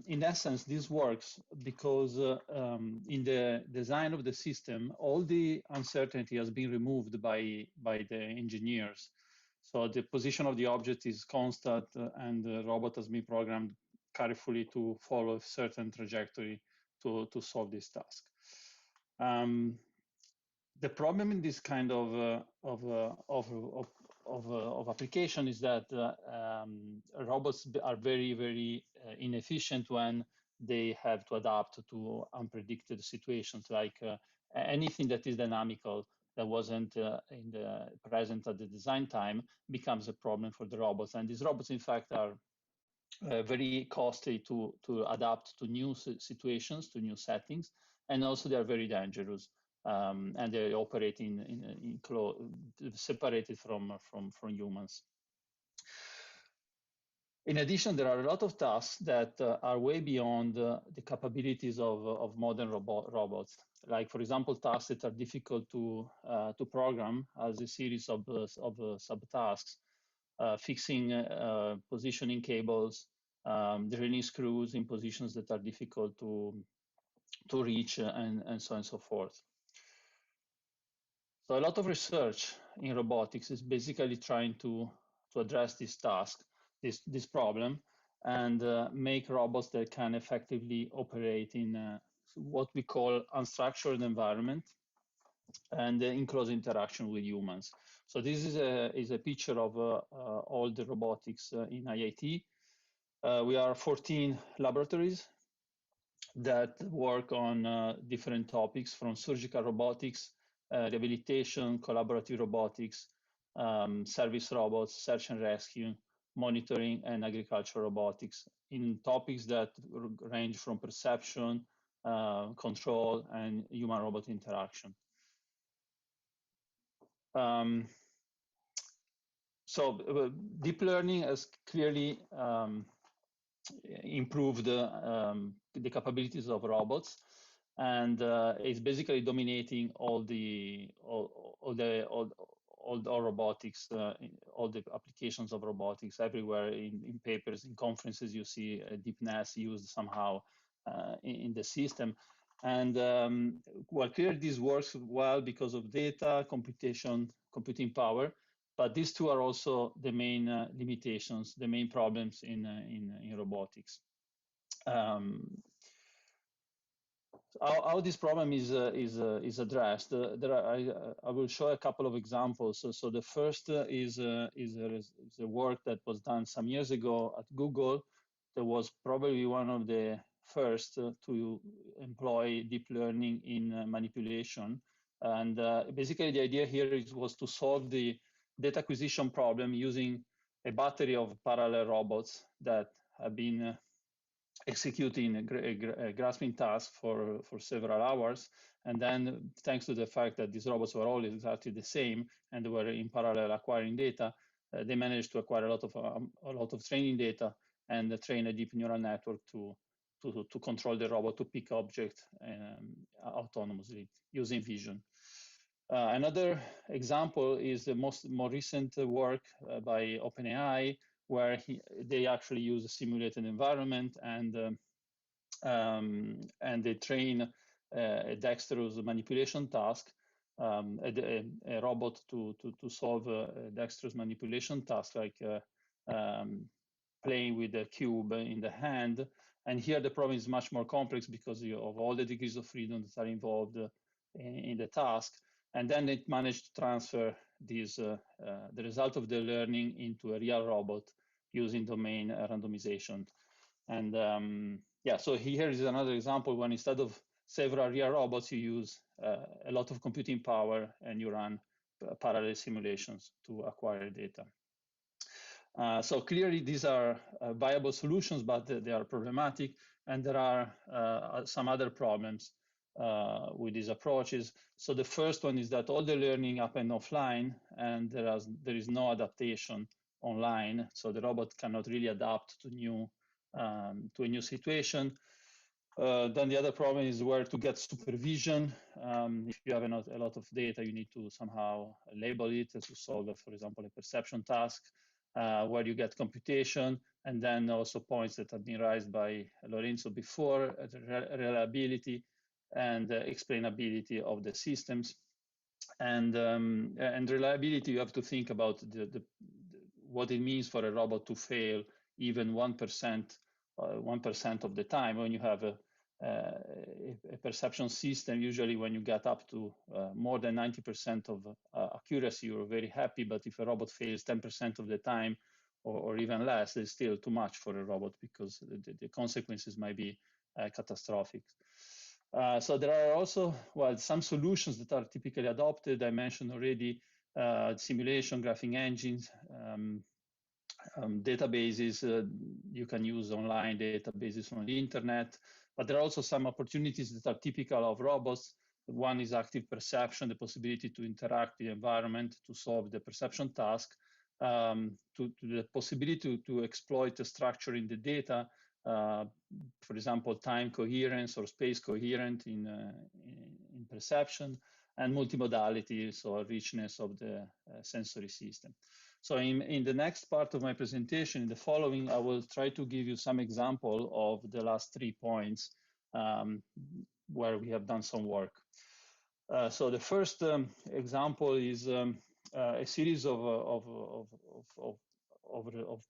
In essence, this works because in the design of the system, all the uncertainty has been removed by the engineers. So the position of the object is constant, and the robot has been programmed carefully to follow a certain trajectory to solve this task. The problem in this kind of application is that robots are very, very inefficient when they have to adapt to unpredicted situations, like anything that is dynamical that wasn't present at the design time becomes a problem for the robots. And these robots, in fact, are very costly to adapt to new situations, to new settings, and also they are very dangerous, and they operate separated from humans. In addition, there are a lot of tasks that are way beyond the capabilities of modern robots. Like, for example, tasks that are difficult to program as a series of subtasks, fixing positioning cables, draining screws in positions that are difficult to reach, and so on and so forth. So a lot of research in robotics is basically trying to address this task, this problem, and make robots that can effectively operate in what we call unstructured environment and in close interaction with humans. So this is a picture of all the robotics in IIT. We are 14 laboratories that work on different topics, from surgical robotics, rehabilitation, collaborative robotics, service robots, search and rescue, monitoring, and agricultural robotics, in topics that range from perception, control, and human-robot interaction. So deep learning has clearly improved the capabilities of robots, and is basically dominating all robotics, all the applications of robotics everywhere. In papers, in conferences, you see DeepNet used somehow in the system. And well, clearly this works well because of data, computing power. But these two are also the main limitations, the main problems in robotics. How this problem is addressed? I will show a couple of examples. So the first is a work that was done some years ago at Google. That was probably one of the first to employ deep learning in manipulation. And basically, the idea here was to solve the data acquisition problem using a battery of parallel robots that have been executing a grasping task for several hours. And then, thanks to the fact that these robots were all exactly the same and they were in parallel acquiring data, they managed to acquire a lot of training data and train a deep neural network to control the robot to pick objects autonomously using vision. Another example is the more recent work by OpenAI, where they actually use a simulated environment and they train a dexterous manipulation task, a robot to solve a dexterous manipulation task, like playing with a cube in the hand. And here the problem is much more complex because of all the degrees of freedom that are involved in the task. And then it managed to transfer these, the result of the learning into a real robot using domain randomization. And yeah, so here is another example when instead of several real robots, you use a lot of computing power and you run parallel simulations to acquire data. So clearly these are viable solutions, but they are problematic. And there are some other problems with these approaches. So the first one is that all the learning happened offline and there is no adaptation online. So the robot cannot really adapt to a new situation. Then the other problem is where to get supervision. If you have a lot of data, you need to somehow label it to solve, for example, a perception task, where you get computation, and then also points that have been raised by Lorenzo before, reliability and explainability of the systems. And reliability, you have to think about what it means for a robot to fail even 1% of the time. When you have a perception system, usually when you get up to more than 90% of accuracy, you're very happy. But if a robot fails 10% of the time, or even less, it's still too much for a robot because the consequences might be catastrophic. So there are also, well, some solutions that are typically adopted. I mentioned already simulation, graphing engines, databases. You can use online databases from the internet, but there are also some opportunities that are typical of robots. One is active perception, the possibility to interact with the environment to solve the perception task. to the possibility to exploit the structure in the data, for example, time coherence or space coherent in perception, and multimodality, so richness of the sensory system. So in the next part of my presentation, in the following, I will try to give you some example of the last 3 points where we have done some work. So the first example is a series of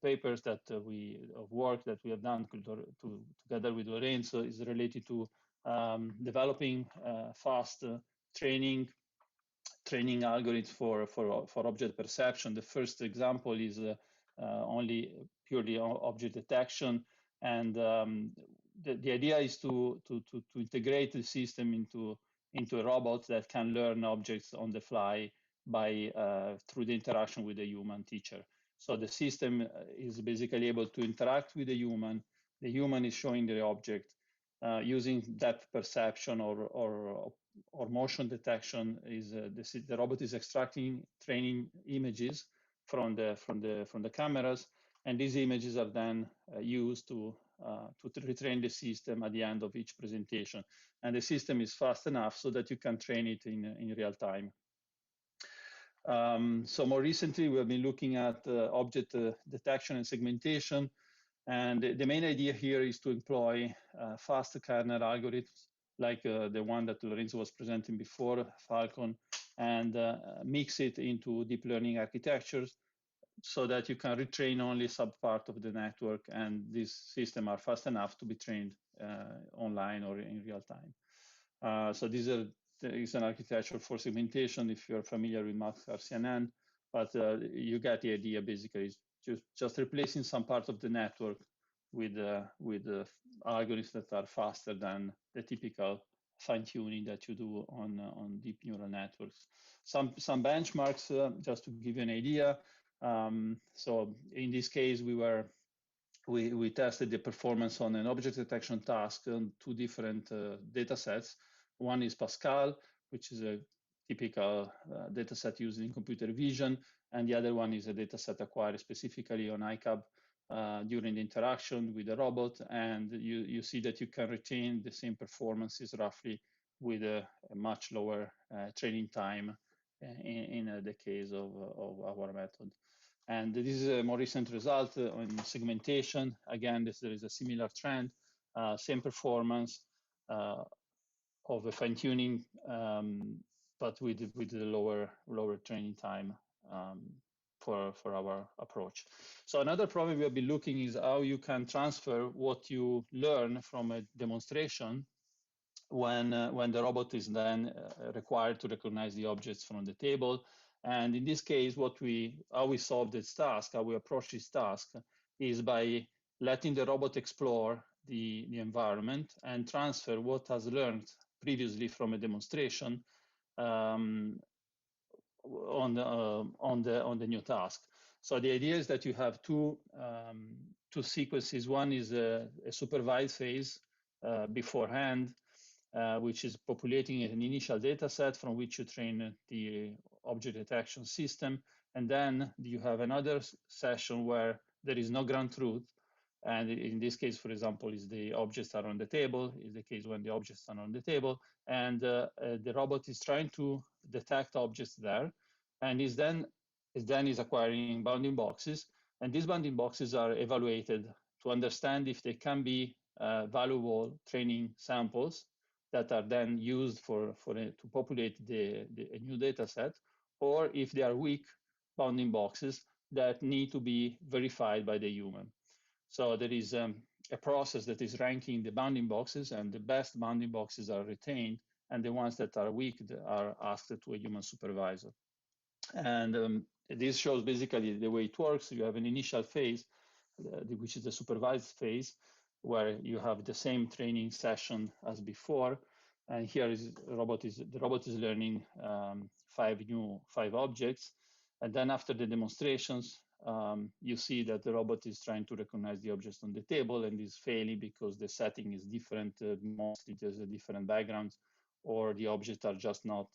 papers that of work that we have done together with Lorenzo is related to developing fast training algorithms for object perception. The first example is only purely object detection, and the idea is to integrate the system into a robot that can learn objects on the fly by through the interaction with a human teacher. So the system is basically able to interact with the human. The human is showing the object using depth perception or motion detection. Is the robot is extracting training images from the cameras, and these images are then used to retrain the system at the end of each presentation. And the system is fast enough so that you can train it in real time. So more recently, we have been looking at object detection and segmentation. And the main idea here is to employ fast kernel algorithms like the one that Lorenzo was presenting before, Falcon, and mix it into deep learning architectures so that you can retrain only subpart of the network, and these systems are fast enough to be trained online or in real time. So this is an architecture for segmentation if you're familiar with Max-RCNN, but you get the idea. Basically, it's just replacing some part of the network with algorithms that are faster than the typical fine-tuning that you do on deep neural networks. Some benchmarks, just to give you an idea. So in this case, we tested the performance on an object detection task on 2 different data sets. One is Pascal, which is a typical data set used in computer vision, and the other one is a data set acquired specifically on ICAB during the interaction with the robot, and you see that you can retain the same performances roughly with a much lower training time in the case of our method. And this is a more recent result on segmentation. Again, there is a similar trend, same performance of a fine-tuning, but with the lower training time for our approach. So another problem we have been looking is how you can transfer what you learn from a demonstration when the robot is then required to recognize the objects from the table. And in this case, how we solve this task, how we approach this task, is by letting the robot explore the environment and transfer what has learned previously from a demonstration on the new task. So the idea is that you have two sequences. One is a supervised phase beforehand, which is populating an initial data set from which you train the object detection system. And then you have another session where there is no ground truth. And in this case, for example, is the objects are on the table, is the case when the objects are on the table. And the robot is trying to detect objects there, and is then acquiring bounding boxes. And these bounding boxes are evaluated to understand if they can be valuable training samples that are then used to populate a new data set, or if they are weak bounding boxes that need to be verified by the human. So there is a process that is ranking the bounding boxes, and the best bounding boxes are retained, and the ones that are weak are asked to a human supervisor. And this shows basically the way it works. You have an initial phase, which is the supervised phase, where you have the same training session as before. And here the robot is learning 5 objects. And then after the demonstrations, you see that the robot is trying to recognize the objects on the table and is failing because the setting is different. Mostly there's a different backgrounds, or the objects are just not,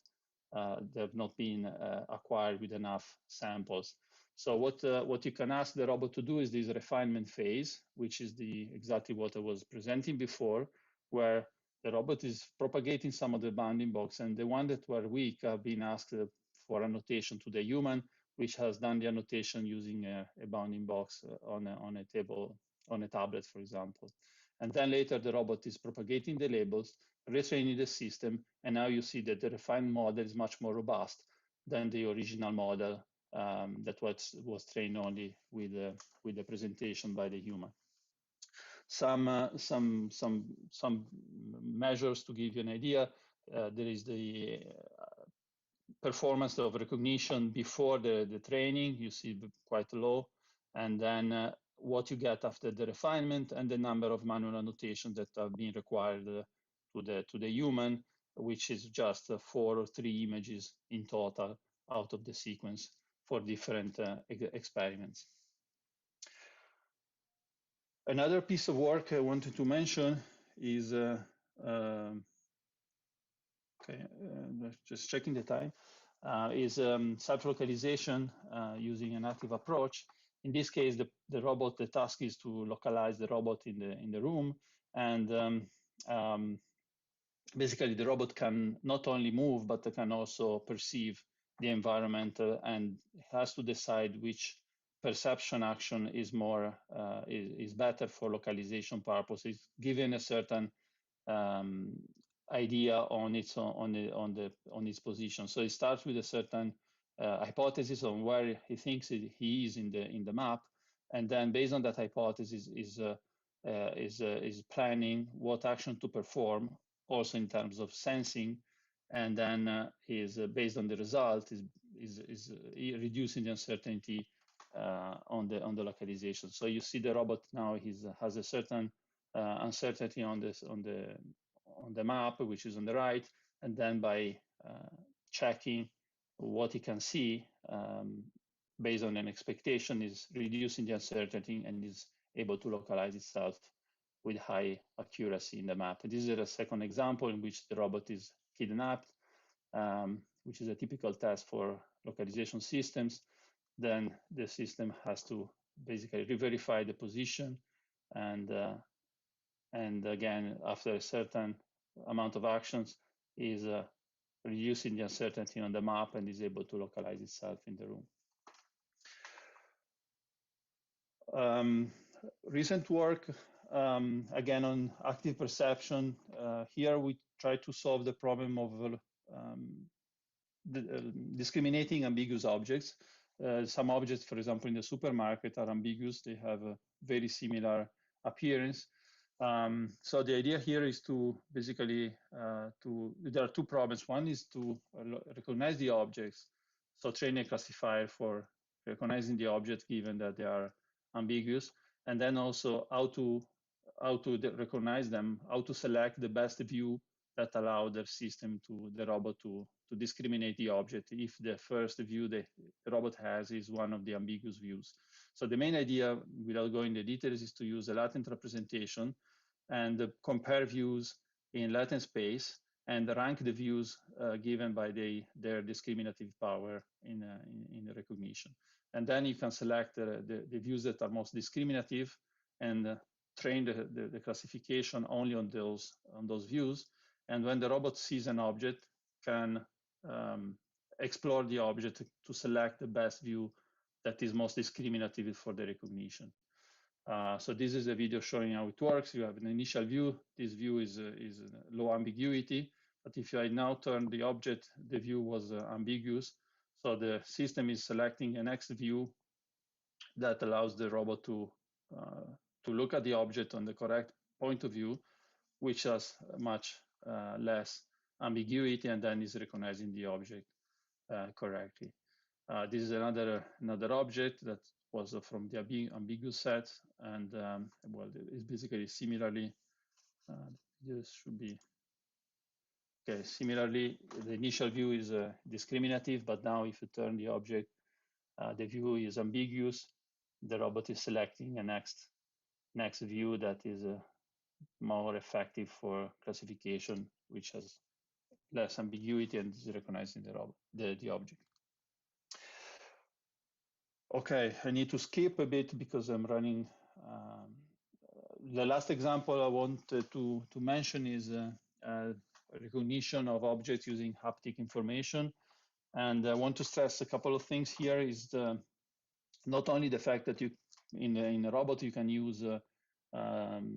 they have not been acquired with enough samples. So what you can ask the robot to do is this refinement phase, which is exactly what I was presenting before, where the robot is propagating some of the bounding box, and the one that were weak have been asked for annotation to the human, which has done the annotation using a bounding box on a table, on a tablet, for example. And then later the robot is propagating the labels, retraining the system, and now you see that the refined model is much more robust than the original model that was trained only with the presentation by the human. Some measures to give you an idea. There is the performance of recognition before the training. You see quite low, and then what you get after the refinement, and the number of manual annotations that have been required to the human, which is just 4 or 3 images in total out of the sequence for different experiments. Another piece of work I wanted to mention is, just checking the time, is self-localization using an active approach. In this case, the robot, the task is to localize the robot in the room, and basically the robot can not only move, but can also perceive the environment and has to decide which perception action is more is better for localization purposes, given a certain idea on its position. So it starts with a certain hypothesis on where he thinks he is in the map, and then based on that hypothesis is planning what action to perform, also in terms of sensing, and then is based on the result is reducing the uncertainty on the localization. So you see the robot now has a certain uncertainty on the map, which is on the right, and then by checking what he can see based on an expectation is reducing the uncertainty and is able to localize itself with high accuracy in the map. And this is a second example in which the robot is kidnapped, which is a typical test for localization systems. Then the system has to basically re-verify the position, and again, after a certain amount of actions, is reducing the uncertainty on the map and is able to localize itself in the room. Recent work, again, on active perception. Here we try to solve the problem of discriminating ambiguous objects. Some objects, for example, in the supermarket are ambiguous. They have a very similar appearance. So the idea here is to basically, there are 2 problems. One is to recognize the objects. So train a classifier for recognizing the object given that they are ambiguous. And then also how to recognize them, how to select the best view that allow the system the robot to discriminate the object if the first view the robot has is one of the ambiguous views. So the main idea, without going into details, is to use a latent representation and compare views in latent space and rank the views given by their discriminative power in the recognition. And then you can select the views that are most discriminative and train the classification only on those views. And when the robot sees an object, can explore the object to select the best view that is most discriminative for the recognition. So this is a video showing how it works. You have an initial view. This view is low ambiguity. But if I now turn the object, the view was ambiguous. So the system is selecting a next view that allows the robot to look at the object on the correct point of view, which has much less ambiguity, and then is recognizing the object correctly. This is another object that was from the ambiguous set, and well, it's basically similarly. This should be okay. Similarly, the initial view is discriminative, but now if you turn the object, the view is ambiguous. The robot is selecting a next view that is more effective for classification, which has less ambiguity and is recognizing the object. Okay, I need to skip a bit because I'm running. The last example I want to mention is recognition of objects using haptic information. And I want to stress a couple of things here is not only the fact that you in a robot you can use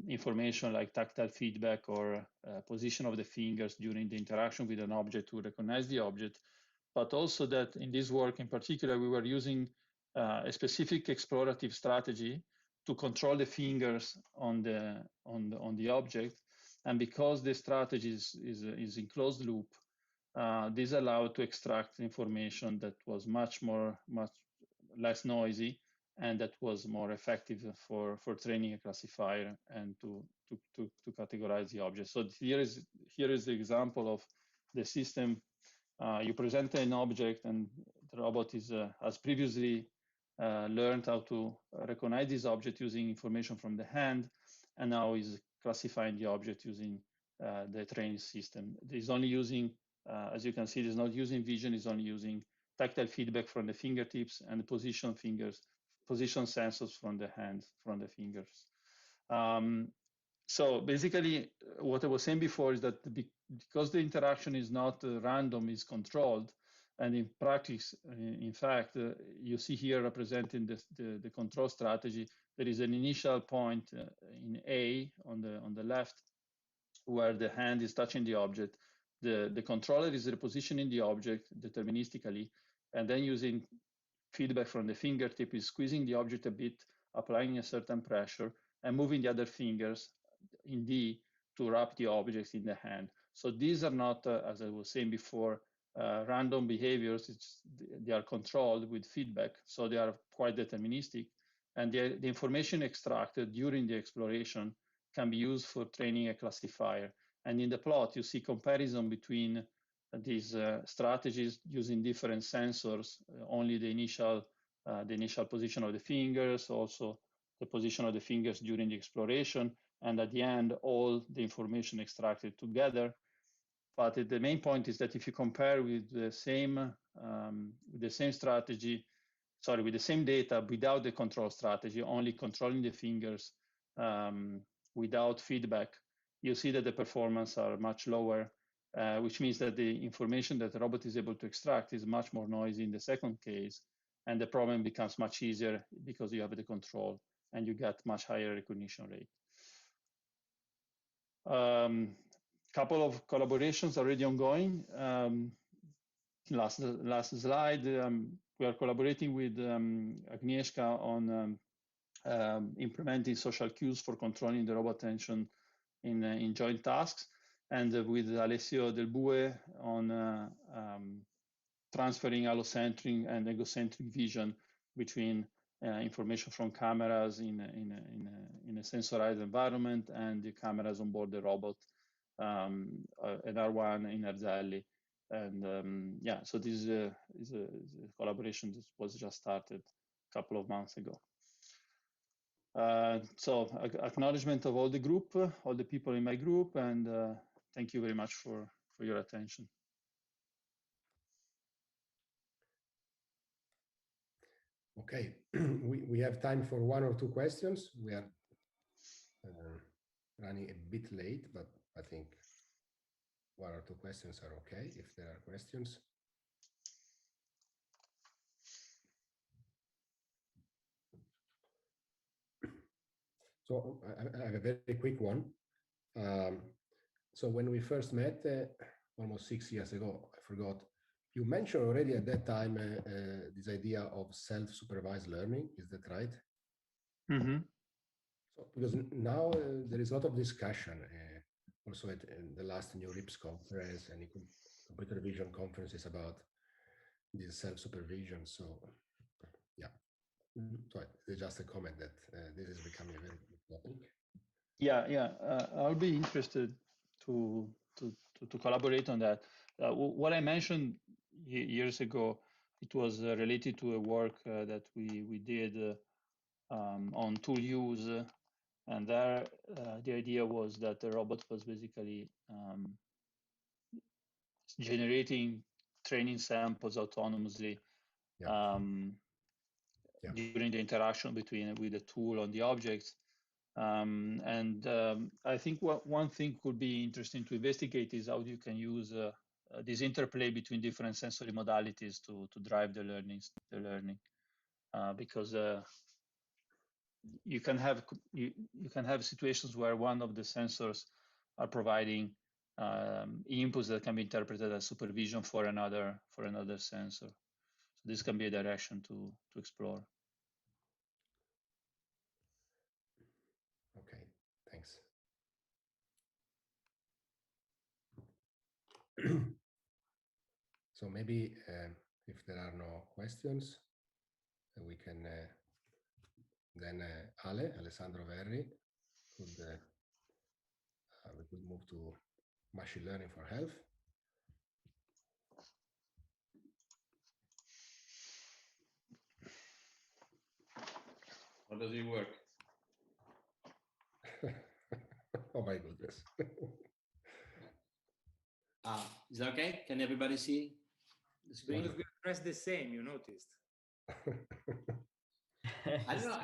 information like tactile feedback or position of the fingers during the interaction with an object to recognize the object, but also that in this work in particular we were using a specific explorative strategy to control the fingers on the object, and because the strategy is in closed loop, this allowed to extract information that was much less noisy and that was more effective for training a classifier and to categorize the object. So here is the example of the system. You present an object and the robot has previously learned how to recognize this object using information from the hand, and now is classifying the object using the training system. It's only using, as you can see, it's not using vision, it's only using tactile feedback from the fingertips and the position sensors from the hands, from the fingers. So basically, what I was saying before is that because the interaction is not random, is controlled, and in practice, in fact, you see here representing the control strategy. There is an initial point in A on the left, where the hand is touching the object. The controller is repositioning the object deterministically, and then using feedback from the fingertip is squeezing the object a bit, applying a certain pressure, and moving the other fingers in D to wrap the objects in the hand. So these are not, as I was saying before, random behaviors. They are controlled with feedback, so they are quite deterministic. And the information extracted during the exploration can be used for training a classifier. And in the plot, you see comparison between these strategies using different sensors, only the initial position of the fingers, also the position of the fingers during the exploration, and at the end, all the information extracted together. But the main point is that if you compare with the same strategy, sorry, with the same data without the control strategy, only controlling the fingers without feedback, you see that the performance are much lower, which means that the information that the robot is able to extract is much more noisy in the second case, and the problem becomes much easier because you have the control and you get much higher recognition rate. Couple of collaborations already ongoing. Last slide, we are collaborating with Agnieszka on implementing social cues for controlling the robot attention in joint tasks, and with Alessio Del Bue on transferring allocentric and egocentric vision between information from cameras in a sensorized environment and the cameras on board the robot, an R1 in Erzelli. And yeah, so this is a collaboration that was just started a couple of months ago. So acknowledgement of all the group, all the people in my group, and thank you very much for your attention. Okay, we have time for one or two questions. We are running a bit late, but I think one or two questions are okay if there are questions. So I have a very quick one. So when we first met almost 6 years ago, I forgot, you mentioned already at that time this idea of self-supervised learning. Is that right? Mm-hmm. So, because now there is a lot of discussion, also at the last new RIPS conference and computer vision conferences about this self-supervision. So yeah, so it's just a comment that this is becoming a very big topic. Yeah, I'll be interested to collaborate on that. What I mentioned years ago, it was related to a work that we did on tool use, and there the idea was that the robot was basically generating training samples autonomously. Yeah. during the interaction with the tool on the objects. I think one thing could be interesting to investigate is how you can use this interplay between different sensory modalities to drive the learning, because you can have situations where one of the sensors are providing inputs that can be interpreted as supervision for another sensor. So this can be a direction to explore. Okay, thanks. So maybe if there are no questions, we can then Alessandro Verri we could move to machine learning for health. How does it work? Oh my goodness. Is that okay? Can everybody see the screen? You've pressed the same, you noticed. I don't know.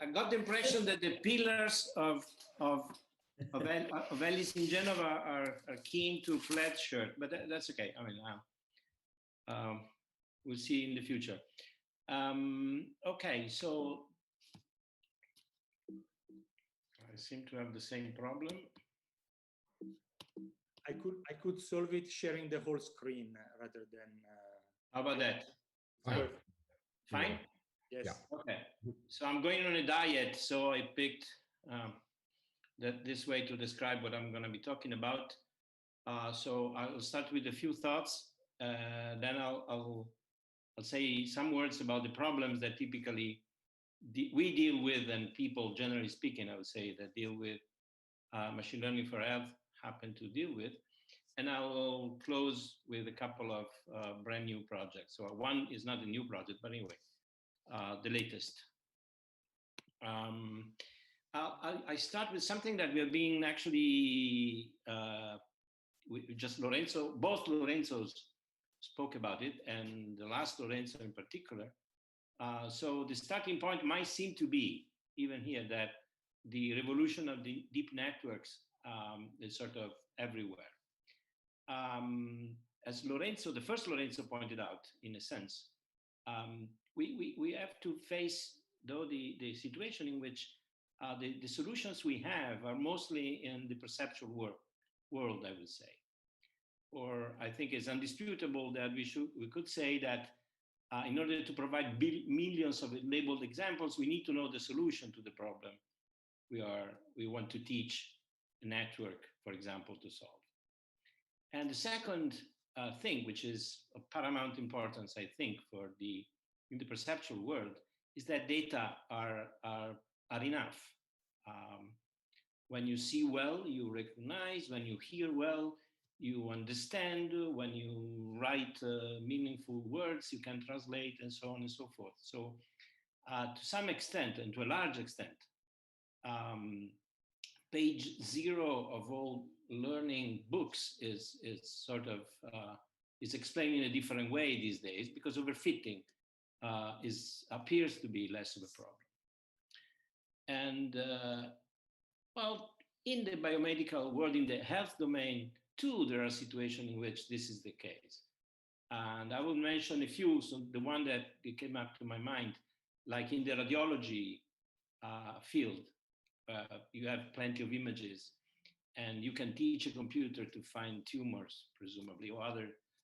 I got the impression that the pillars of Ellis Genoa are keen to flat shirt, but that's okay. I mean, we'll see in the future. Okay, so I seem to have the same problem. I could solve it sharing the whole screen rather than. How about that? Fine. Fine? Yes. Yeah. Okay. So I'm going on a diet, so I picked this way to describe what I'm going to be talking about. So I'll start with a few thoughts. Then I'll say some words about the problems that typically we deal with, and people, generally speaking, I would say, that deal with machine learning for health happen to deal with. And I will close with a couple of brand new projects. So one is not a new project, but anyway, the latest. I start with something that we are being actually, both Lorenzos spoke about it, and the last Lorenzo in particular. So the starting point might seem to be, even here, that the revolution of the deep networks is sort of everywhere. As the first Lorenzo pointed out, in a sense, we have to face, though, the situation in which the solutions we have are mostly in the perceptual world, I would say. Or I think it's undisputable that we could say that in order to provide millions of labeled examples, we need to know the solution to the problem we want to teach a network, for example, to solve. And the second thing, which is of paramount importance, I think, in the perceptual world, is that data are enough. When you see well, you recognize. When you hear well, you understand. When you write meaningful words, you can translate, and so on and so forth. So to some extent, and to a large extent, page 0 of all learning books is sort of is explained in a different way these days, because overfitting appears to be less of a problem. And well, in the biomedical world, in the health domain too, there are situations in which this is the case. And I will mention a few. So the one that came up to my mind, like in the radiology field, you have plenty of images, and you can teach a computer to find tumors, presumably, or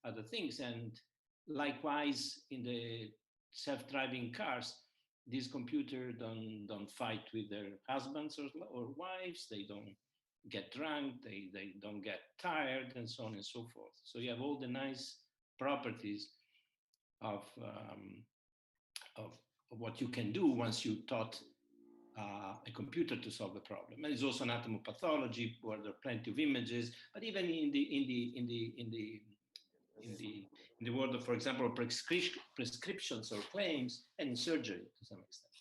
other things. And likewise, in the self-driving cars, these computers don't fight with their husbands or wives. They don't get drunk. They don't get tired, and so on and so forth. So you have all the nice properties of what you can do once you taught a computer to solve a problem. And there's also anatomopathology, where there are plenty of images, but even in the world of, for example, prescriptions or claims, and in surgery to some extent.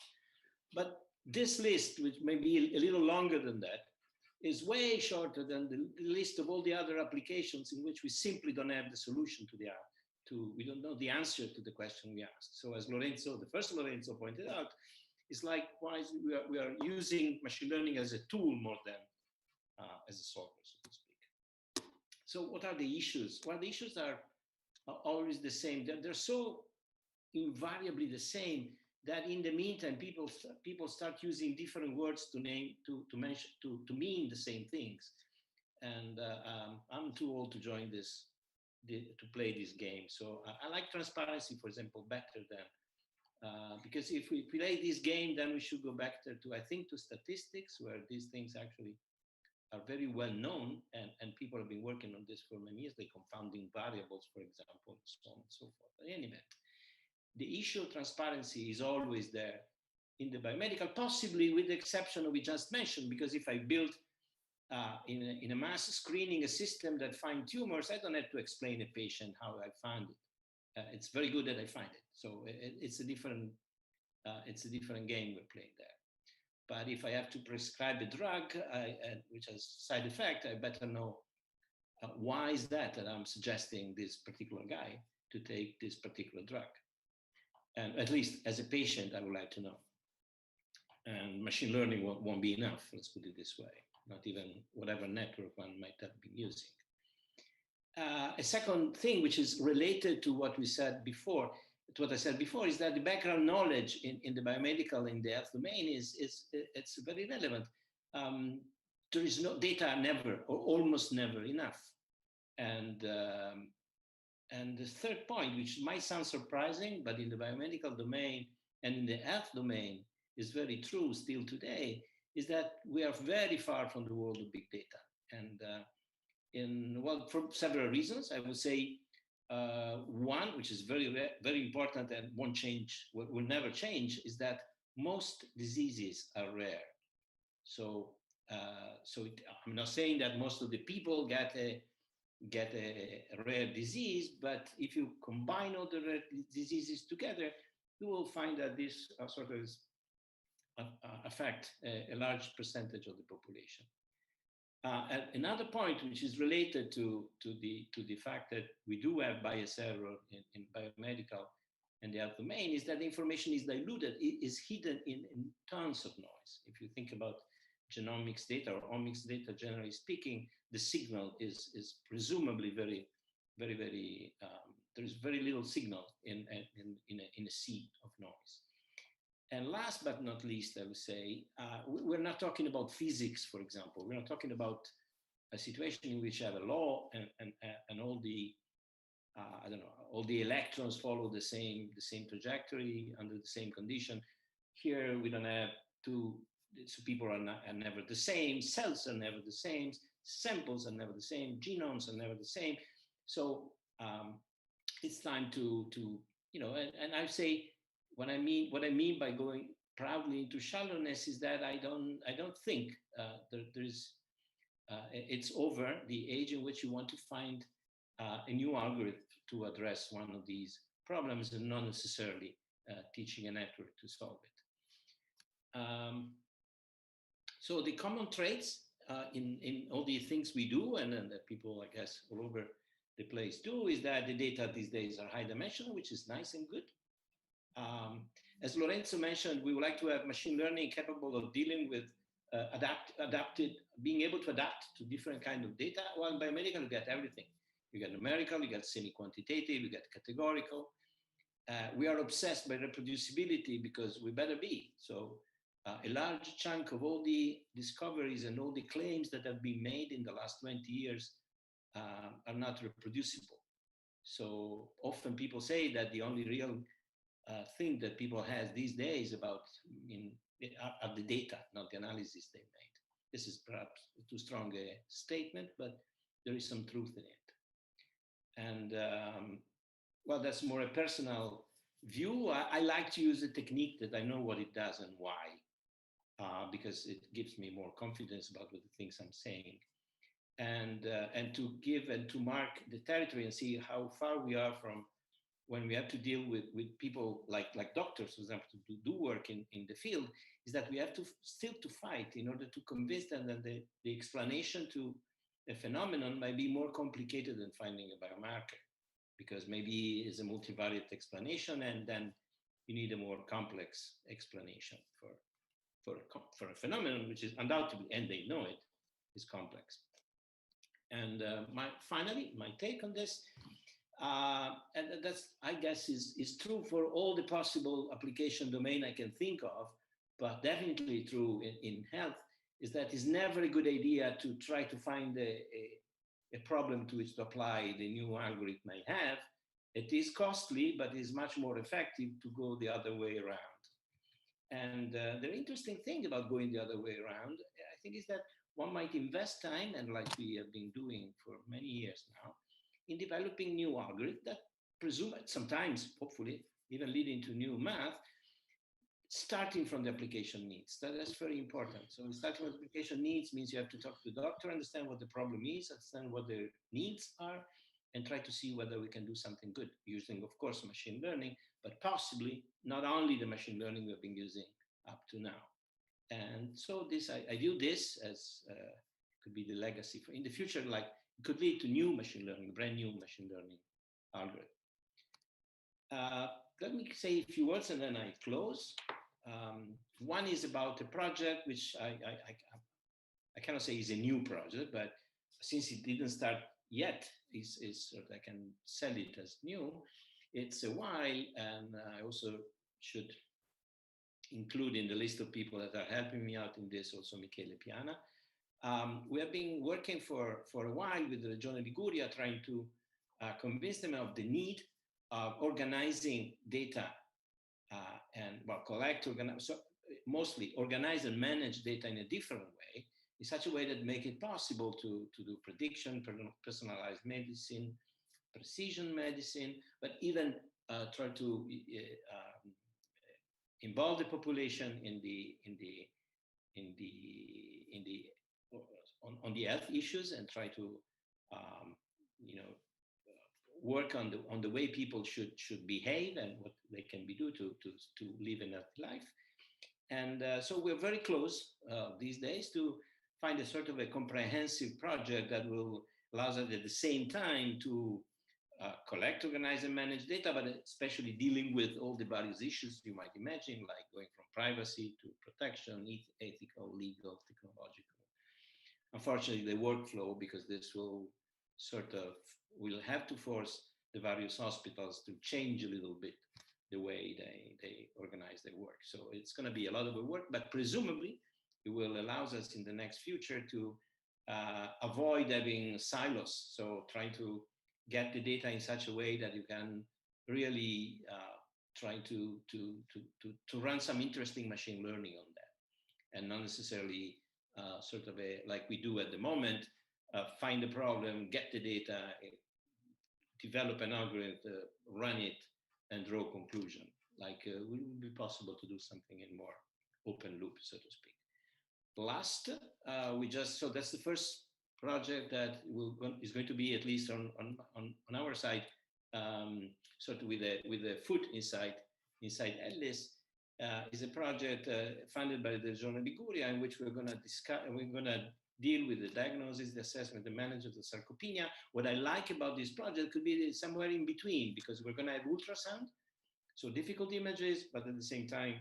But this list, which may be a little longer than that, is way shorter than the list of all the other applications in which we simply don't have the solution to we don't know the answer to the question we asked. So as Lorenzo, the first Lorenzo pointed out, it's like why we are using machine learning as a tool more than as a solver, so to speak. So what are the issues? Well, the issues are always the same. They're so invariably the same that in the meantime people start using different words to mean the same things. And I'm too old to join this, to play this game. So I like transparency, for example, better than, because if we play this game, then we should go back to I think, to statistics, where these things actually are very well known, and people have been working on this for many years, like confounding variables, for example, and so on and so forth. But anyway, the issue of transparency is always there in the biomedical, possibly with the exception of we just mentioned, because if I build in a mass screening a system that finds tumors, I don't have to explain a patient how I found it. It's very good that I find it. So it's a different game we're playing there. But if I have to prescribe a drug which has side effect, I better know why is that I'm suggesting this particular guy to take this particular drug. And at least as a patient, I would like to know. And machine learning won't be enough, let's put it this way, not even whatever network one might have been using. A second thing, which is related to what we said before, is that the background knowledge in the biomedical, in the health domain, it's very relevant. There is no data never or almost never enough. And the third point, which might sound surprising, but in the biomedical domain and in the health domain is very true still today, is that we are very far from the world of big data. And well, for several reasons, I would say one, which is very, very important and won't change, will never change, is that most diseases are rare. So, I'm not saying that most of the people get a rare disease, but if you combine all the rare diseases together, you will find that this sort of affect a large percentage of the population. And another point, which is related to the fact that we do have bias error in biomedical and the health domain, is that the information is diluted, it is hidden in tons of noise. If you think about genomics data or omics data, generally speaking, the signal is presumably very, very, very, there is very little signal in a sea of noise. And last but not least, I would say, we're not talking about physics, for example. We're not talking about a situation in which you have a law and all the, I don't know, all the electrons follow the same trajectory under the same condition. Here, we don't have two, so people are never the same, cells are never the same, samples are never the same, genomes are never the same. So it's time to you know, and I say, what I mean by going proudly into shallowness is that I don't think it's over the age in which you want to find a new algorithm to address one of these problems and not necessarily teaching a network to solve it. So the common traits in all the things we do and that people, I guess, all over the place do, is that the data these days are high dimensional, which is nice and good. As Lorenzo mentioned, we would like to have machine learning capable of dealing with being able to adapt to different kinds of data. Well, in biomedical, you get everything. You get numerical, you get semi-quantitative, you get categorical. We are obsessed by reproducibility because we better be. So a large chunk of all the discoveries and all the claims that have been made in the last 20 years are not reproducible. So often people say that the only real thing that people have these days about are the data, not the analysis they made. This is perhaps too strong a statement, but there is some truth in it. And well, that's more a personal view. I like to use a technique that I know what it does and why, because it gives me more confidence about what the things I'm saying. And to give and to mark the territory and see how far we are from when we have to deal with people like doctors, for example, to do work in the field, is that we have to still to fight in order to convince them that the explanation to a phenomenon might be more complicated than finding a biomarker. because maybe it's a multivariate explanation, and then you need a more complex explanation for a phenomenon which is undoubtedly, and they know it, is complex. And finally, my take on this, and that's, I guess, is true for all the possible application domain I can think of, but definitely true in health, is that it's never a good idea to try to find a problem to which to apply the new algorithm I have. It is costly, but it's much more effective to go the other way around. And the interesting thing about going the other way around, I think, is that one might invest time, and like we have been doing for many years now, in developing new algorithms that presume sometimes, hopefully, even leading to new math, starting from the application needs. That's very important. So starting with application needs means you have to talk to the doctor, understand what the problem is, understand what their needs are, and try to see whether we can do something good using, of course, machine learning, but possibly not only the machine learning we've been using up to now. And so this, I view this as could be the legacy for in the future, like it could lead to new machine learning, brand new machine learning algorithm. Let me say a few words and then I close. One is about a project which I cannot say is a new project, but since it didn't start yet, I can sell it as new. It's a while, and I also should include in the list of people that are helping me out in this also Michele Piana. We have been working for a while with the Regione Liguria, trying to convince them of the need of organizing data and collect, organize, so mostly organize and manage data in a different way, in such a way that make it possible to do prediction, personalized medicine, precision medicine, but even try to involve the population on the health issues, and try to work on the way people should behave and what they can do to live a healthy life. And so we're very close these days to find a sort of a comprehensive project that will allow us at the same time to collect, organize, and manage data, but especially dealing with all the various issues you might imagine, like going from privacy to protection, ethical, legal, technological. Unfortunately, the workflow, because this will will have to force the various hospitals to change a little bit the way they organize their work. So it's going to be a lot of work, but presumably it will allow us in the next future to avoid having silos. So trying to get the data in such a way that you can really try to run some interesting machine learning on that, and not necessarily sort of like we do at the moment, find a problem, get the data, develop an algorithm, run it, and draw a conclusion. Like it would be possible to do something in more open loop, so to speak. Last, so that's the first project that is going to be, at least on our side, sort of with a foot inside Ellis, is a project funded by the Regione Liguria, in which we're going to deal with the diagnosis, the assessment, the management of sarcopenia. What I like about this project could be somewhere in between, because we're going to have ultrasound, so difficult images, but at the same time,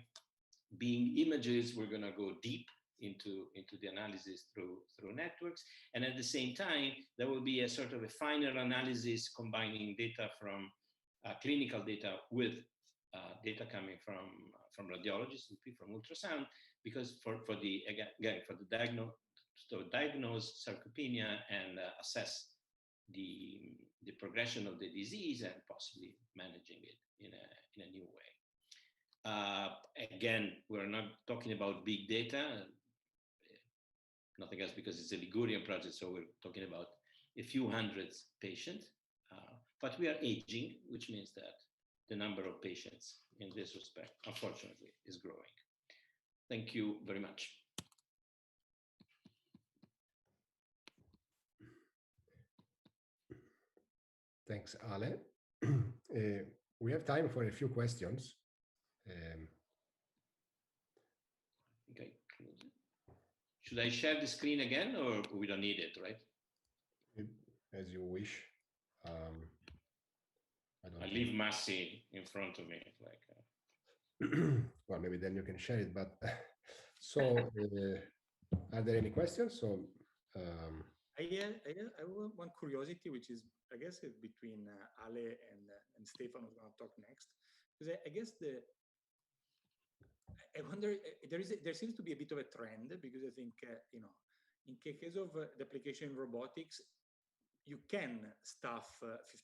being images, we're going to go deep into the analysis through networks. And at the same time, there will be a sort of a finer analysis combining data from clinical data with data coming from radiologists, from ultrasound, because for the diagnose sarcopenia and assess the progression of the disease and possibly managing it in a new way. Again, we're not talking about big data, nothing else, because it's a Ligurian project, so we're talking about a few hundreds patients, but we are aging, which means that the number of patients in this respect, unfortunately, is growing. Thank you very much. Thanks, Ale. We have time for a few questions. Okay. Should I share the screen again, or we don't need it, right? As you wish. I leave Massi in front of me, like. Well, maybe then you can share it. But so, are there any questions? So, I have one curiosity, which is, I guess, between Ale and Stefano is going to talk next, because I guess I wonder, there seems to be a bit of a trend, because I think in case of the application in robotics, you can stuff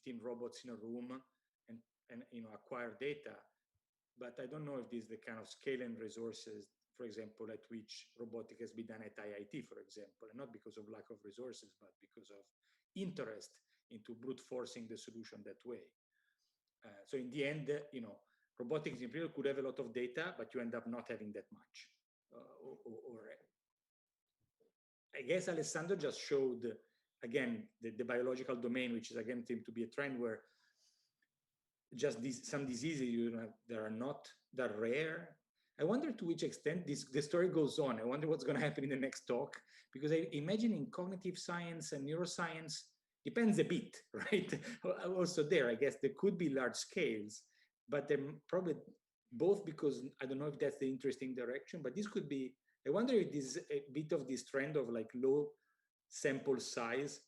15 robots in a room and acquire data, but I don't know if this is the kind of scale and resources, for example, at which robotic has been done at IIT, for example, and not because of lack of resources, but because of interest into brute forcing the solution that way. So in the end, robotics in principle could have a lot of data, but you end up not having that much. I guess Alessandro just showed, again, the biological domain, which is again seemed to be a trend where just some diseases that are not that rare. I wonder to which extent the story goes on. I wonder what's going to happen in the next talk, because I imagine in cognitive science and neuroscience, depends a bit, right? Also there, I guess there could be large scales, but they're probably both, because I don't know if that's the interesting direction, but this could be, I wonder if this a bit of this trend of like low sample size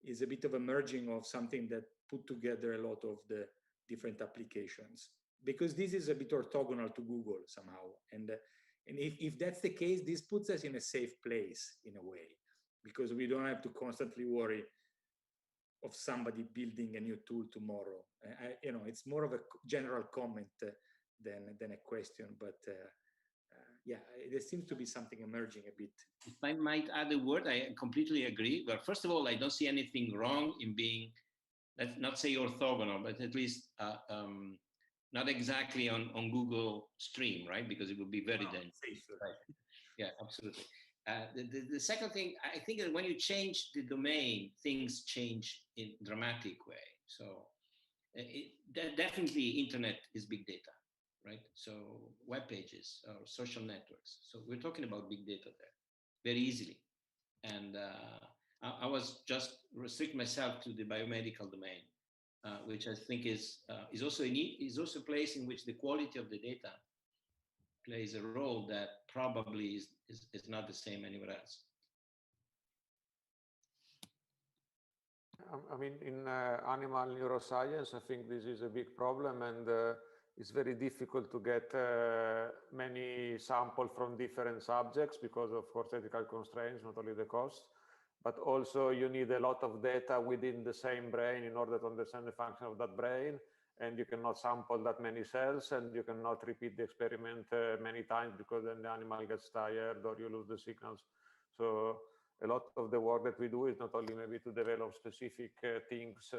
is a bit of a merging of something that put together a lot of the different applications, because this is a bit orthogonal to Google somehow. And if that's the case, this puts us in a safe place in a way, because we don't have to constantly worry of somebody building a new tool tomorrow. It's more of a general comment than a question, but yeah, there seems to be something emerging a bit. If I might add a word, I completely agree. But first of all, I don't see anything wrong in being, let's not say orthogonal, but at least not exactly on Google Stream, right? Because it would be very dangerous. Right. Yeah, absolutely. The second thing, I think that when you change the domain, things change in a dramatic way. So definitely internet is big data, right? So web pages or social networks. So we're talking about big data there very easily. And I was just restrict myself to the biomedical domain, which I think is also a place in which the quality of the data plays a role that probably is not the same anywhere else. I mean, in animal neuroscience, I think this is a big problem, and it's very difficult to get many samples from different subjects because of course ethical constraints, not only the cost, but also you need a lot of data within the same brain in order to understand the function of that brain. And you cannot sample that many cells, and you cannot repeat the experiment many times, because then the animal gets tired or you lose the signals. So a lot of the work that we do is not only maybe to develop specific things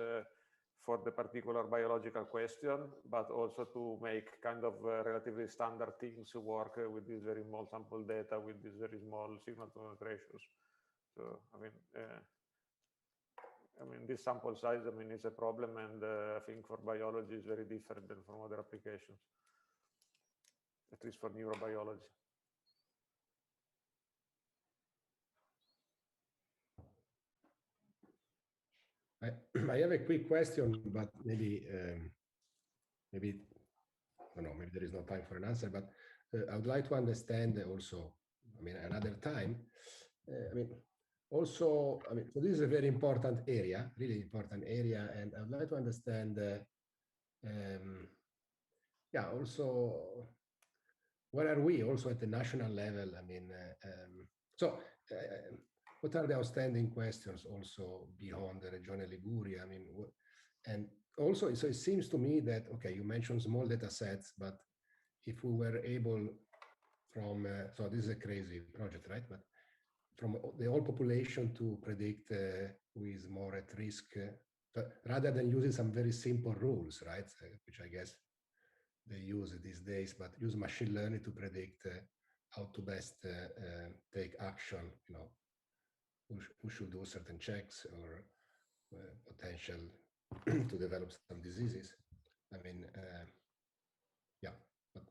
for the particular biological question, but also to make kind of relatively standard things work with this very small sample data, with these very small signal-to-noise ratios. So, I mean, this sample size, I mean, is a problem, and I think for biology is very different than from other applications, at least for neurobiology. I have a quick question, but maybe I don't know, maybe there is no time for an answer, but I would like to understand also, I mean, another time, I mean, also, I mean, so this is a very important area, really important area, and I'd like to understand, yeah, also, where are we also at the national level? I mean, what are the outstanding questions also beyond the Regione Liguria? I mean, and also, so it seems to me that, okay, you mentioned small data sets, but if we were able from, so this is a crazy project, right? But from the whole population to predict who is more at risk, rather than using some very simple rules, right? Which I guess they use these days, but use machine learning to predict how to best take action, you know, who should do certain checks or potential to develop some diseases. I mean, yeah, but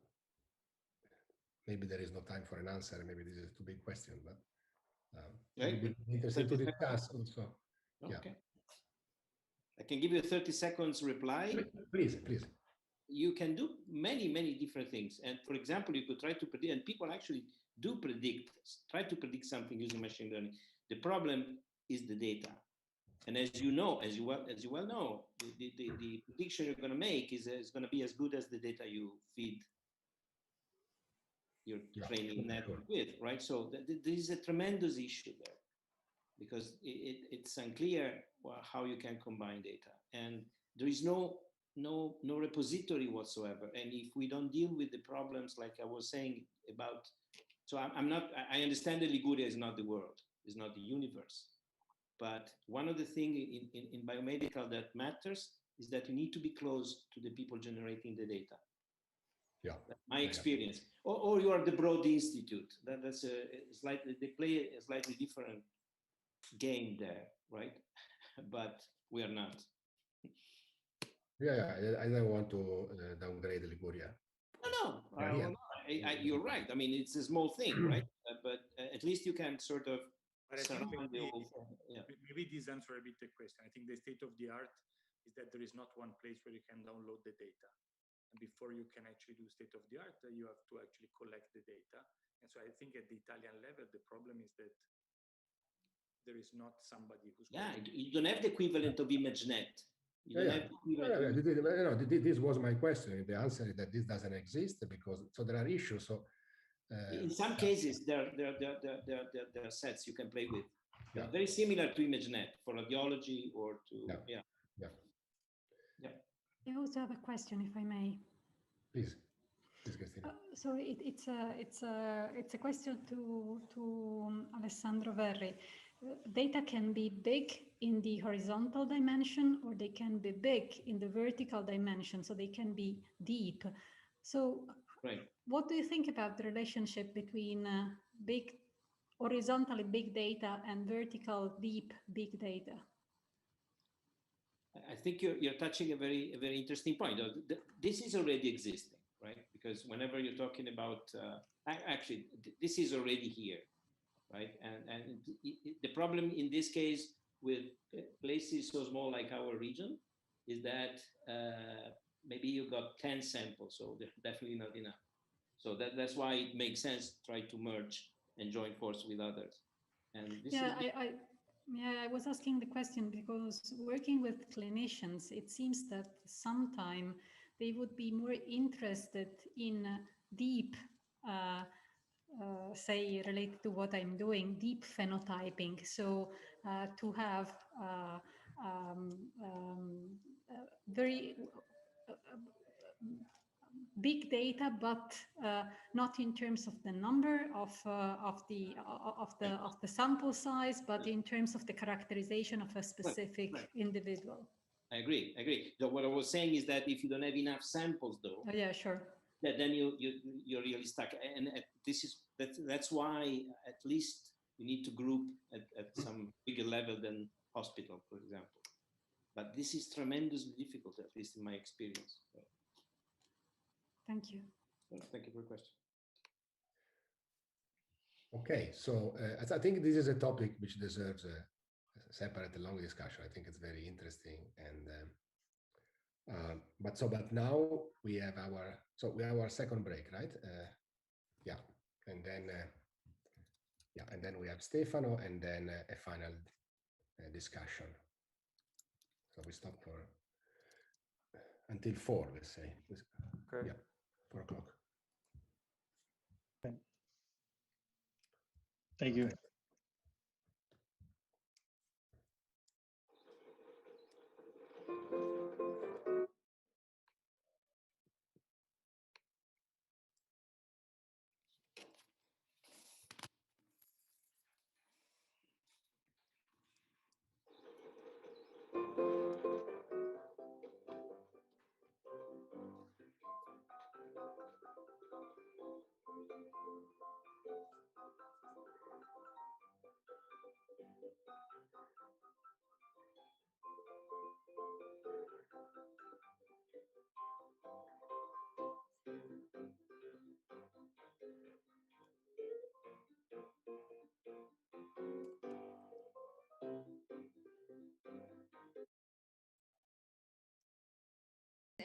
maybe there is no time for an answer. Maybe this is a too big question, but it would be interesting to discuss also. Okay. I can give you a 30 seconds reply. Please, please. You can do many different things. And for example, you could try to predict, and people actually do try to predict something using machine learning. The problem is the data. And as you know, as you well know, the prediction you're going to make is going to be as good as the data you feed your training network with, right? So there is a tremendous issue there, because it's unclear how you can combine data, and there is no repository whatsoever. And if we don't deal with the problems, like I was saying about, so I understand that Liguria is not the world, is not the universe, but one of the things in biomedical that matters is that you need to be close to the people generating the data. Yeah, that's my experience. Or you are the Broad Institute. That's they play a slightly different game there, right? But we are not. Yeah, I don't want to downgrade Liguria. No, you're right. I mean, it's a small thing, right? But at least you can sort of surround the whole thing. Yeah. Maybe this answers a bit the question. I think the state of the art is that there is not one place where you can download the data. And before you can actually do state of the art, you have to actually collect the data. And so I think at the Italian level, the problem is that there is not somebody who's... Yeah, you don't have the equivalent of ImageNet. This was my question. The answer is that this doesn't exist because there are issues. So in some cases, there are sets you can play with. Yeah. Very similar to ImageNet for radiology or to I also have a question, if I may. Please, Christina. So it's a question to Alessandro Verri. Data can be big in the horizontal dimension, or they can be big in the vertical dimension, so they can be deep. So what do you think about the relationship between horizontally big data and vertical deep big data? I think you're touching a very interesting point. This is already existing, right? Because whenever you're talking about, actually, this is already here. Right, and the problem in this case with places so small like our region is that maybe you got 10 samples, so they're definitely not enough. So that's why it makes sense to try to merge and join force with others. And this I was asking the question because working with clinicians, it seems that sometimes they would be more interested in deep. Say related to what I'm doing, deep phenotyping. So to have very big data, but not in terms of the number of the sample size, but in terms of the characterization of a specific individual. I agree. So what I was saying is that if you don't have enough samples, though. Oh, yeah, sure. Then you're really stuck, and that's why at least you need to group at some bigger level than hospital, for example. But this is tremendously difficult, at least in my experience. Thank you. Thank you for the question. Okay, so I think this is a topic which deserves a separate long discussion. I think it's very interesting, and but now we have our second break, right? And then we have Stefano, and then a final discussion. So we stop for until 4, let's say. Okay. Yeah, 4 o'clock. Okay. Thank you.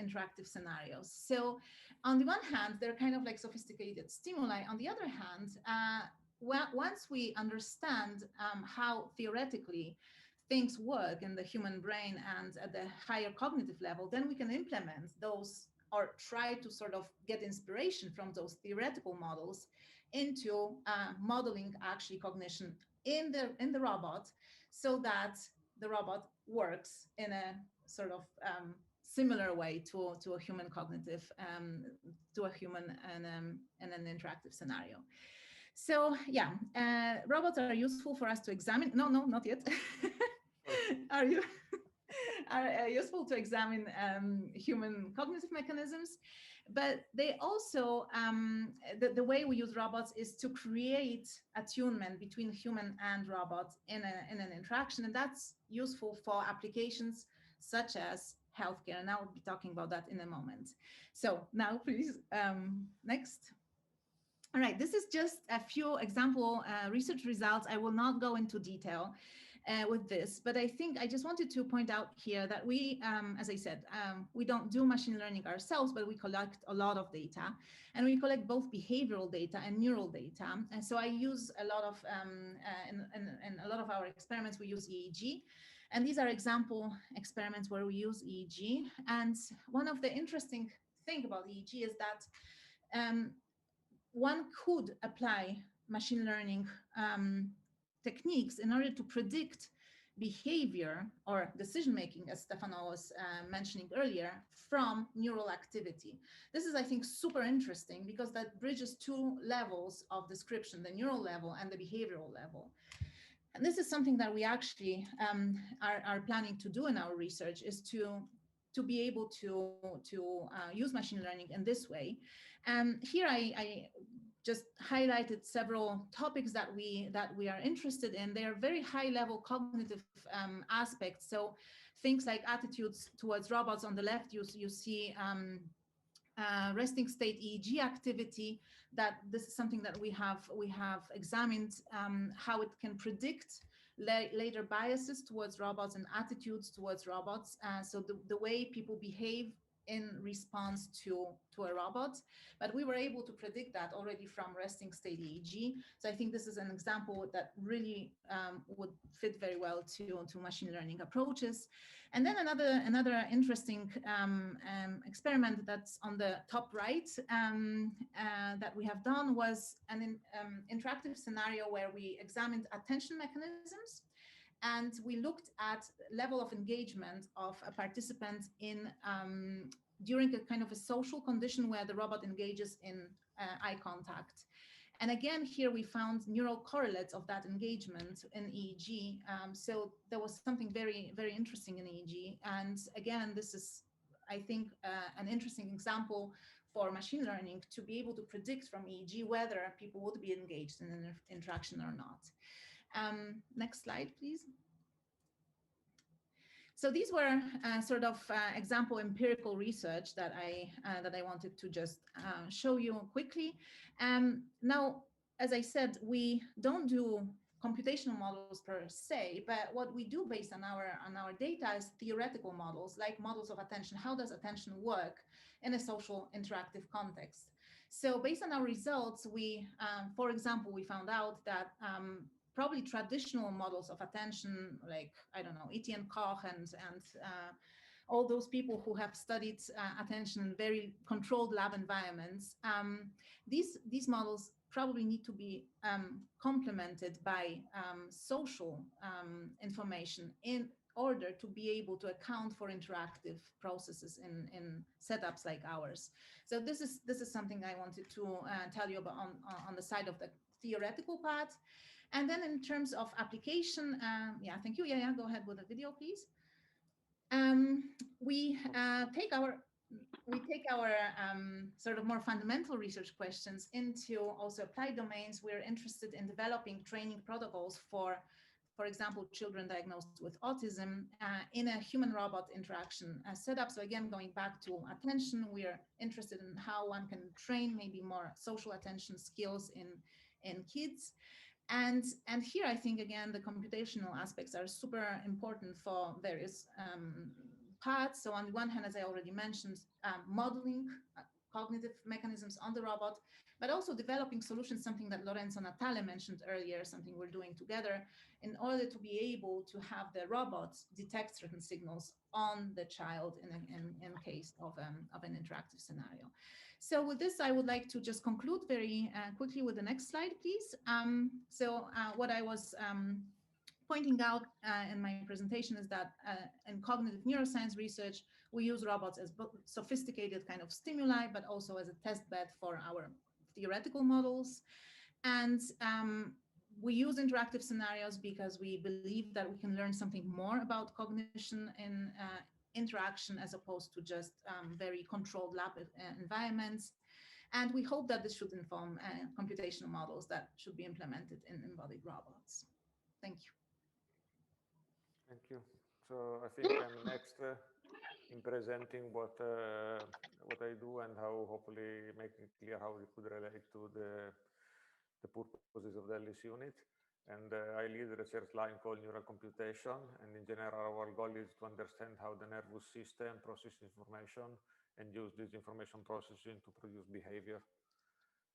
interactive scenarios. So on the one hand, they're kind of like sophisticated stimuli. On the other hand, once we understand how theoretically things work in the human brain and at the higher cognitive level, then we can implement those or try to sort of get inspiration from those theoretical models into modeling actually cognition in the robot, so that the robot works in a sort of similar way to a human cognitive, to a human in an interactive scenario. So yeah, robots are useful for us to examine. No, not yet. Are useful to examine human cognitive mechanisms, but they also, the way we use robots is to create attunement between human and robot in an interaction, and that's useful for applications such as healthcare, and I'll be talking about that in a moment. So now please, next. All right, this is just a few example research results. I will not go into detail with this, but I think I just wanted to point out here that we, as I said, we don't do machine learning ourselves, but we collect a lot of data, and we collect both behavioral data and neural data. And so I use a lot of, in a lot of our experiments, we use EEG. And these are example experiments where we use EEG. And one of the interesting thing about EEG is that one could apply machine learning techniques in order to predict behavior or decision-making, as Stefano was mentioning earlier, from neural activity. This is, I think, super interesting because that bridges two levels of description, the neural level and the behavioral level. And this is something that we actually are planning to do in our research, is to be able to use machine learning in this way. Here I just highlighted several topics that we are interested in. They are very high level cognitive aspects. So things like attitudes towards robots. On the left, you see resting state EEG activity. That this is something that we have examined, how it can predict later biases towards robots and attitudes towards robots. So the way people behave in response to a robot, but we were able to predict that already from resting state EEG. So I think this is an example that really would fit very well to machine learning approaches. And then another interesting experiment that's on the top right that we have done was an interactive scenario where we examined attention mechanisms. And we looked at level of engagement of a participant in during a kind of a social condition where the robot engages in eye contact. And again, here we found neural correlates of that engagement in EEG. So there was something very, very interesting in EEG. And again, this is, I think, an interesting example for machine learning to be able to predict from EEG whether people would be engaged in an interaction or not. Next slide, please. So these were sort of example empirical research that I wanted to just show you quickly. Now, as I said, we don't do computational models per se, but what we do based on our data is theoretical models, like models of attention. How does attention work in a social interactive context? So based on our results, we, for example, we found out that probably traditional models of attention, like, I don't know, Etienne Koch and all those people who have studied attention in very controlled lab environments, these models probably need to be complemented by social information in order to be able to account for interactive processes in setups like ours. So this is something I wanted to tell you about on the side of the theoretical part. And then in terms of application, yeah, thank you. Yeah, go ahead with the video, please. We take our sort of more fundamental research questions into also applied domains. We're interested in developing training protocols for example, children diagnosed with autism in a human-robot interaction setup. So again, going back to attention, we're interested in how one can train maybe more social attention skills in kids. And here, I think, again, the computational aspects are super important for various paths. So on the one hand, as I already mentioned, modeling cognitive mechanisms on the robot, but also developing solutions, something that Lorenzo Natale mentioned earlier, something we're doing together, in order to be able to have the robots detect certain signals on the child in case of an interactive scenario. So with this, I would like to just conclude very quickly with the next slide, please. What I was pointing out in my presentation is that in cognitive neuroscience research, we use robots as sophisticated kind of stimuli, but also as a test bed for our theoretical models. And we use interactive scenarios because we believe that we can learn something more about cognition in interaction as opposed to just very controlled lab environments. And we hope that this should inform computational models that should be implemented in embodied robots. Thank you. Thank you. So I think I'm next in presenting what I do and how, hopefully making clear how it could relate to the purposes of the Ellis unit. And I lead the research line called neural computation. And in general, our goal is to understand how the nervous system processes information and use this information processing to produce behavior.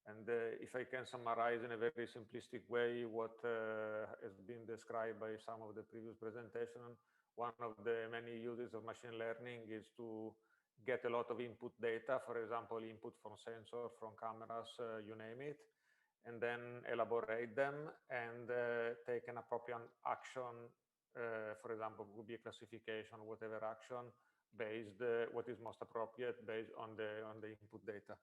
And if I can summarize in a very simplistic way what has been described by some of the previous presentation, one of the many uses of machine learning is to get a lot of input data, for example, input from sensors, from cameras, you name it, and then elaborate them and take an appropriate action. For example, would be a classification, whatever action, based what is most appropriate based on the input data.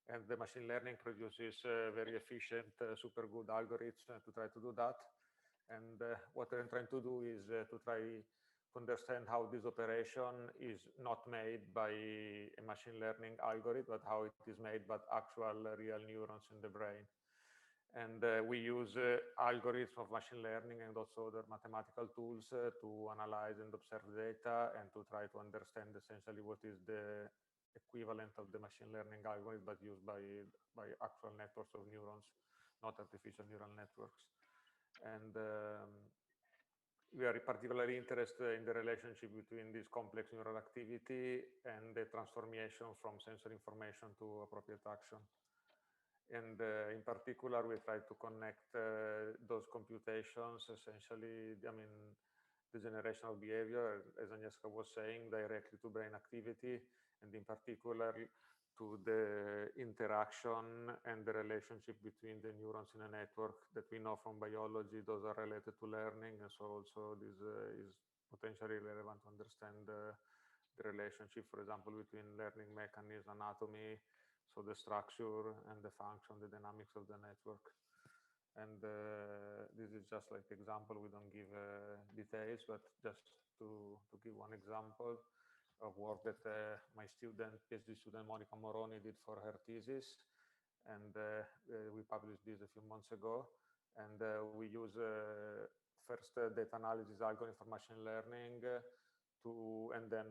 And the machine learning produces very efficient, super good algorithms to try to do that. And what I'm trying to do is to try to understand how this operation is not made by a machine learning algorithm, but how it is made by actual real neurons in the brain. And we use algorithms of machine learning and also other mathematical tools to analyze and observe data and to try to understand essentially what is the equivalent of the machine learning algorithm, but used by actual networks of neurons, not artificial neural networks. And we are particularly interested in the relationship between this complex neural activity and the transformation from sensory information to appropriate action. And in particular, we try to connect those computations, essentially, I mean, the generation of behavior, as Agnieszka was saying, directly to brain activity, and in particular to the interaction and the relationship between the neurons in a network that we know from biology. Those are related to learning, and so also this is potentially relevant to understand the relationship, for example, between learning mechanism, anatomy, so the structure and the function, the dynamics of the network. And this is just like example. We don't give details, but just to give one example of work that my student, PhD student Monica Moroni, did for her thesis. And we published this a few months ago. And we use first data analysis algorithm for machine learning and then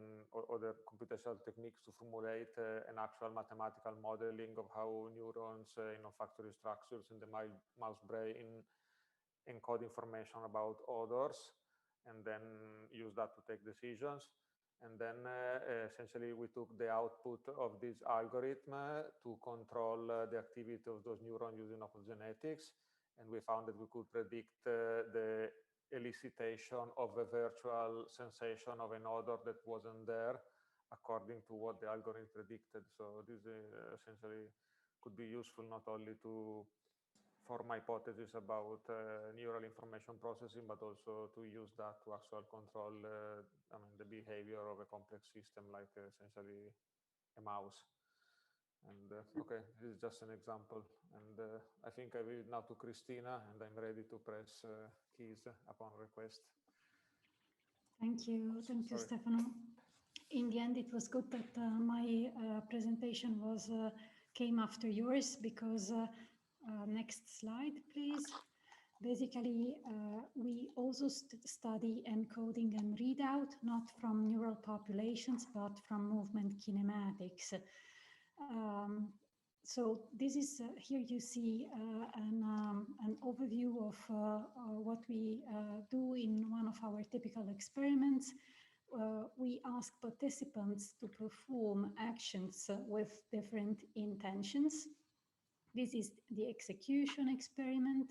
other computational techniques to formulate an actual mathematical modeling of how neurons in olfactory structures in the mouse brain encode information about odors, and then use that to take decisions. And then essentially we took the output of this algorithm to control the activity of those neurons using optogenetics. And we found that we could predict the elicitation of a virtual sensation of an odor that wasn't there according to what the algorithm predicted. So this essentially could be useful not only to form hypotheses about neural information processing, but also to use that to actually control I mean, the behavior of a complex system like essentially a mouse. And okay, this is just an example. And I think I will now to Christina, and I'm ready to press keys upon request. Thank you, Stefano. In the end, it was good that my presentation came after yours, because next slide, please. Basically, we also study encoding and readout, not from neural populations, but from movement kinematics. So this is, here you see an overview of what we do in one of our typical experiments. we ask participants to perform actions with different intentions. This is the execution experiment.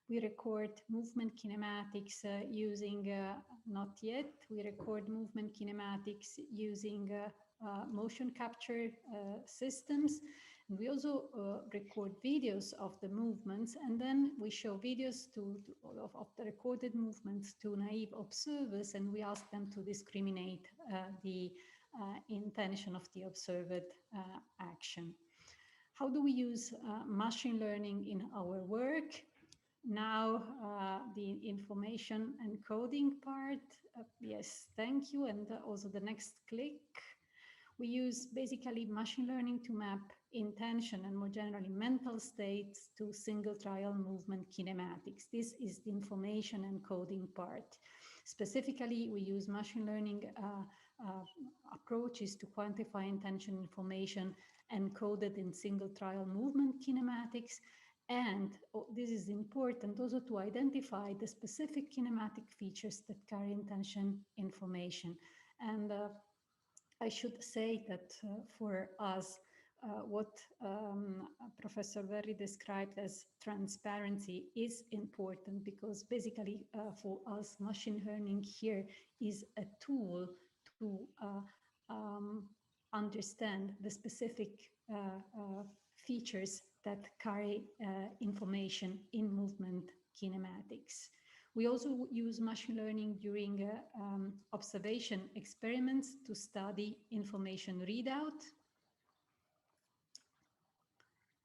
We record movement kinematics using, not yet, we record movement kinematics using motion capture systems. And we also record videos of the movements, and then we show videos of the recorded movements to naive observers, and we ask them to discriminate the intention of the observed action. How do we use machine learning in our work? Now, the information encoding part. Yes, thank you. And also the next click. We use basically machine learning to map intention and more generally mental states to single trial movement kinematics. This is the information encoding part. Specifically, we use machine learning approaches to quantify intention information encoded in single trial movement kinematics. And this is important also to identify the specific kinematic features that carry intention information. And I should say that for us, what Professor Verri described as transparency is important, because basically for us, machine learning here is a tool to understand the specific features that carry information in movement kinematics. We also use machine learning during observation experiments to study information readout.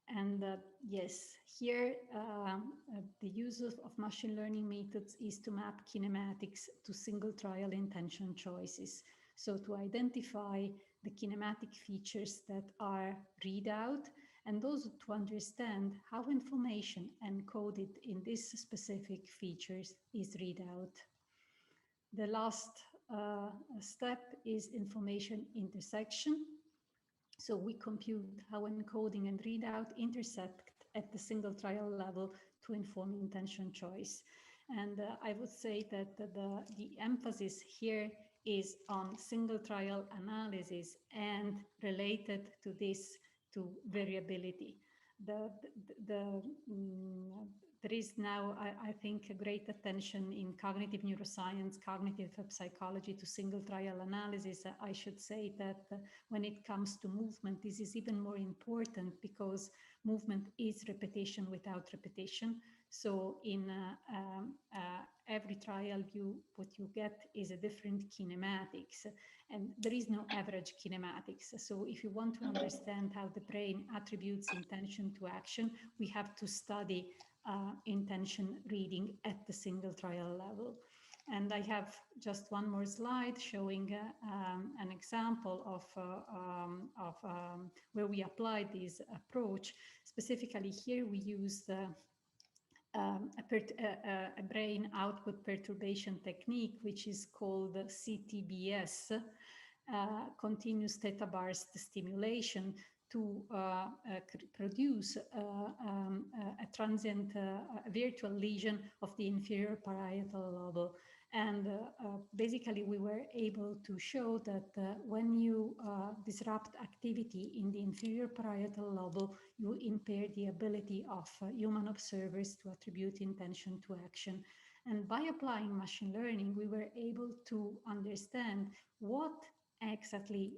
And yes, here the use of machine learning methods is to map kinematics to single trial intention choices. So to identify the kinematic features that are readout, and also to understand how information encoded in these specific features is readout. The last step is information intersection. So we compute how encoding and readout intersect at the single trial level to inform intention choice. And I would say that the emphasis here is on single trial analysis and related to this to variability. There is now, I think, a great attention in cognitive neuroscience, cognitive psychology to single trial analysis. I should say that when it comes to movement, this is even more important because movement is repetition without repetition. So in every trial, what you get is a different kinematics, and there is no average kinematics. So if you want to understand how the brain attributes intention to action, we have to study intention reading at the single trial level. And I have just one more slide showing an example of where we applied this approach. Specifically here, we used a brain output perturbation technique, which is called CTBS, continuous theta burst stimulation, to produce a transient virtual lesion of the inferior parietal lobe. And basically, we were able to show that when you disrupt activity in the inferior parietal lobe, you impair the ability of human observers to attribute intention to action. And by applying machine learning, we were able to understand what exactly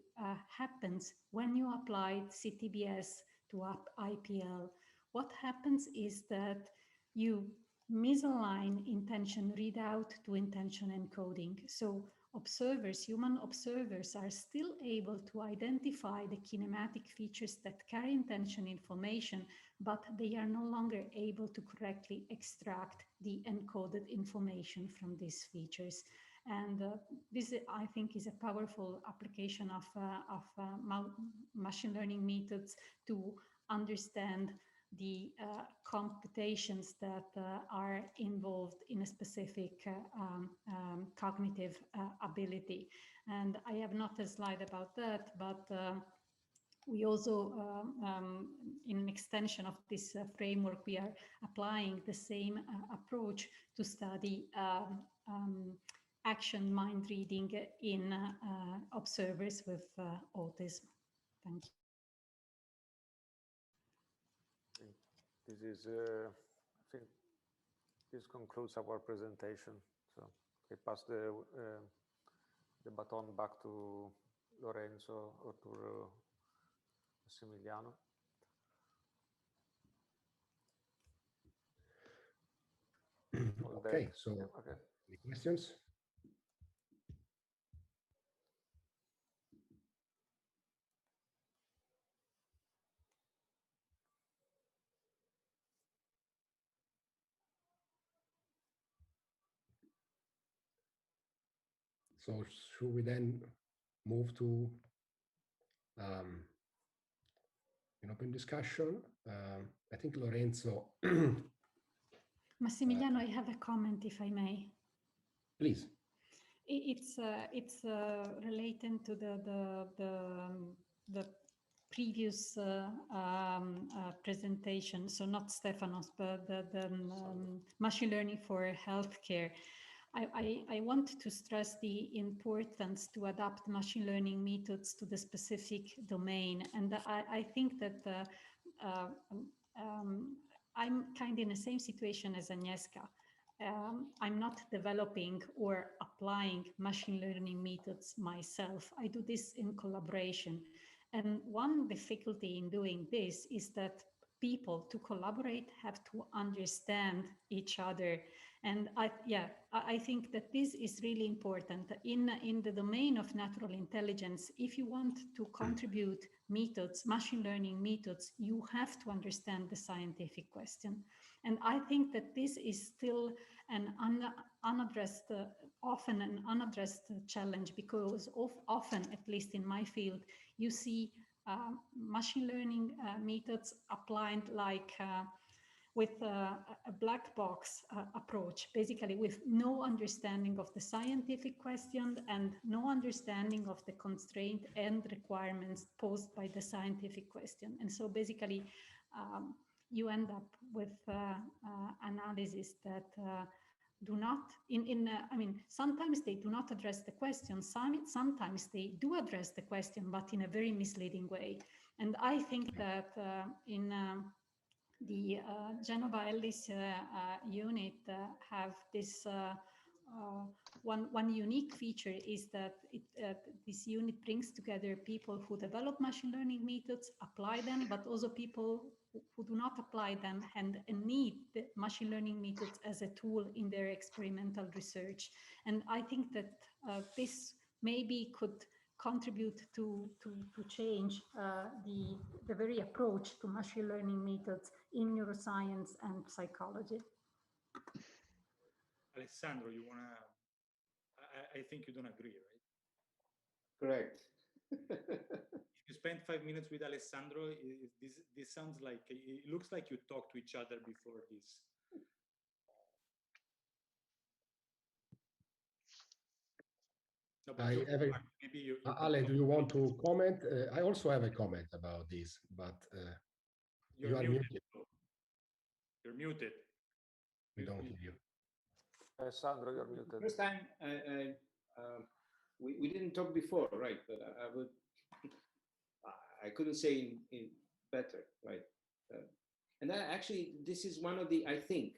happens when you apply CTBS to IPL. What happens is that you misalign intention readout to intention encoding. So observers, human observers, are still able to identify the kinematic features that carry intention information, but they are no longer able to correctly extract the encoded information from these features. And this, I think, is a powerful application of machine learning methods to understand the computations that are involved in a specific cognitive ability. And I have not a slide about that, but we also, in an extension of this framework, we are applying the same approach to study action mind reading in observers with autism. Thank you. This is, I think, this concludes our presentation. So I pass the baton back to Lorenzo or to Massimiliano. Okay, so okay. Any questions? So should we then move to an open discussion? I think Lorenzo. Massimiliano, I have a comment, if I may. Please. It's related to the previous presentation. So not Stefanos, but the machine learning for healthcare. I want to stress the importance to adapt machine learning methods to the specific domain. And I think that I'm kind of in the same situation as Agnieszka. I'm not developing or applying machine learning methods myself. I do this in collaboration. And one difficulty in doing this is that people to collaborate have to understand each other. And I think that this is really important. In the domain of natural intelligence, if you want to contribute methods, machine learning methods, you have to understand the scientific question. And I think that this is still an unaddressed, often an unaddressed challenge, because often, at least in my field, you see machine learning methods applied like with a black box approach, basically with no understanding of the scientific question and no understanding of the constraint and requirements posed by the scientific question. And so basically, you end up with analysis that do not, I mean, sometimes they do not address the question, sometimes they do address the question, but in a very misleading way. And I think that in the Genova Ellis unit have this one unique feature is that this unit brings together people who develop machine learning methods, apply them, but also people who do not apply them and need the machine learning methods as a tool in their experimental research. And I think that this maybe could contribute to change the very approach to machine learning methods in neuroscience and psychology. Alessandro, you want to, I think you don't agree, right? Correct. If you spend 5 minutes with Alessandro, this sounds like, it looks like you talked to each other before this. No, Ale, do you want to comment? I also have a comment about this, but you are muted. You're muted. We don't hear you. Sandro, you're muted. First time we didn't talk before, right? But I couldn't say in better, right? And actually, this is one of the, I think,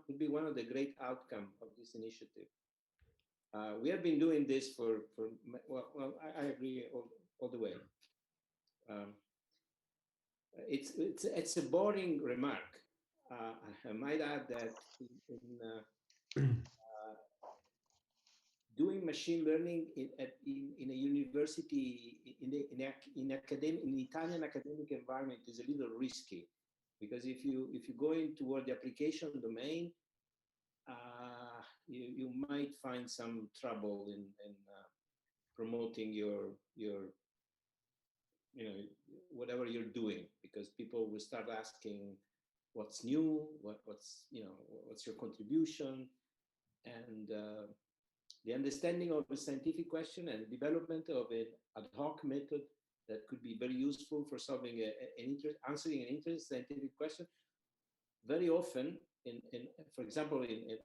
could be one of the great outcome of this initiative. We have been doing this for well, I agree all the way. It's a boring remark. I might add that doing machine learning in a university, in Italian academic environment is a little risky, because if you go in toward the application domain, you might find some trouble in promoting your whatever you're doing, because people will start asking what's new, what's your contribution, and the understanding of a scientific question and the development of an ad hoc method that could be very useful for solving answering an interesting scientific question. Very often, for example, in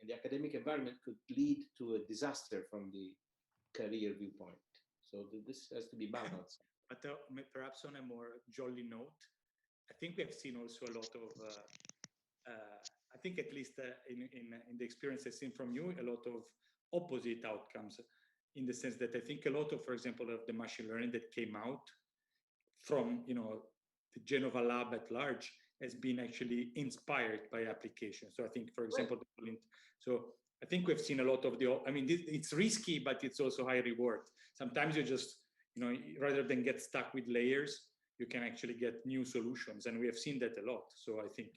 the academic academic environment could lead to a disaster from the career viewpoint. So this has to be balanced. But perhaps on a more jolly note, I think we have seen also a lot of, I think at least in the experience I've seen from you, a lot of opposite outcomes, in the sense that I think a lot of, for example, of the machine learning that came out from, you know, the Genova lab at large has been actually inspired by applications. So I think, for example, so I think we've seen a lot of I mean, it's risky, but it's also high reward. Sometimes you just, you know, rather than get stuck with layers, you can actually get new solutions. And we have seen that a lot. So I think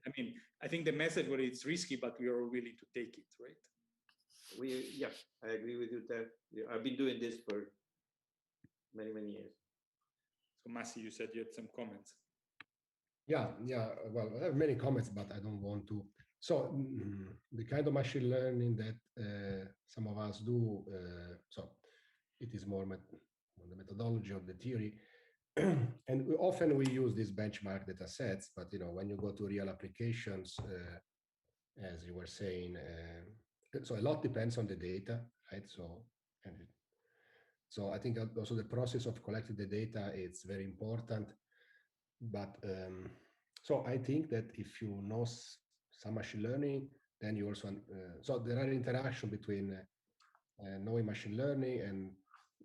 I mean, I think the message was it's risky, but we are willing to take it, right? Yeah, I agree with you there. I've been doing this for many, many years. So Massi, you said you had some comments. Yeah, well, I have many comments, but I don't want to. So the kind of machine learning that some of us do, so it is more on the methodology of the theory. And often we use these benchmark data sets, but you know, when you go to real applications, as you were saying, so a lot depends on the data, right? So I think also the process of collecting the data is very important. But so I think that if you know some machine learning, then you also so there are interaction between knowing machine learning and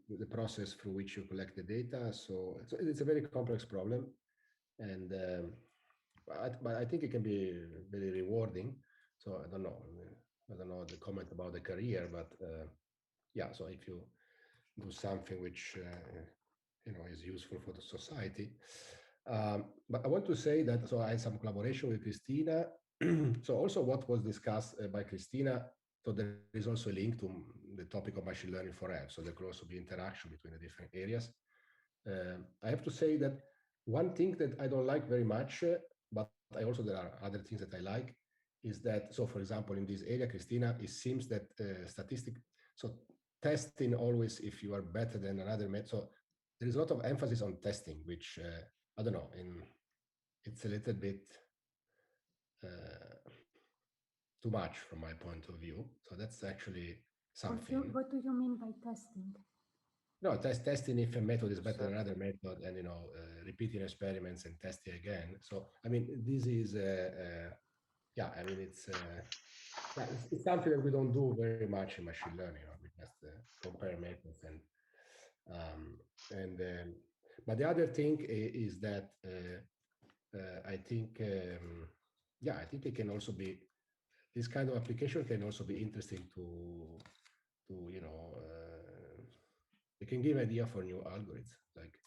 the process through which you collect the data. So it's a very complex problem, and but I think it can be very rewarding. So I don't know the comment about the career, but yeah. So if you do something which you know is useful for the society. But I want to say that so I had some collaboration with Christina. So also what was discussed by Christina. So there is also a link to the topic of machine learning for apps. So there could also be interaction between the different areas. I have to say that one thing that I don't like very much, but there are other things that I like, is that, so for example, in this area, Christina, it seems that so testing always if you are better than another method. So there is a lot of emphasis on testing, which I don't know, it's a little bit too much from my point of view. So that's actually something. What do you mean by testing? No, testing if a method is better than another method, and you know, repeating experiments and testing again. So I mean, this is yeah. I mean, it's something that we don't do very much in machine learning. You know, we just compare methods but the other thing is that I think yeah, I think it can also be, this kind of application can also be interesting to you know, it can give idea for new algorithms. Like,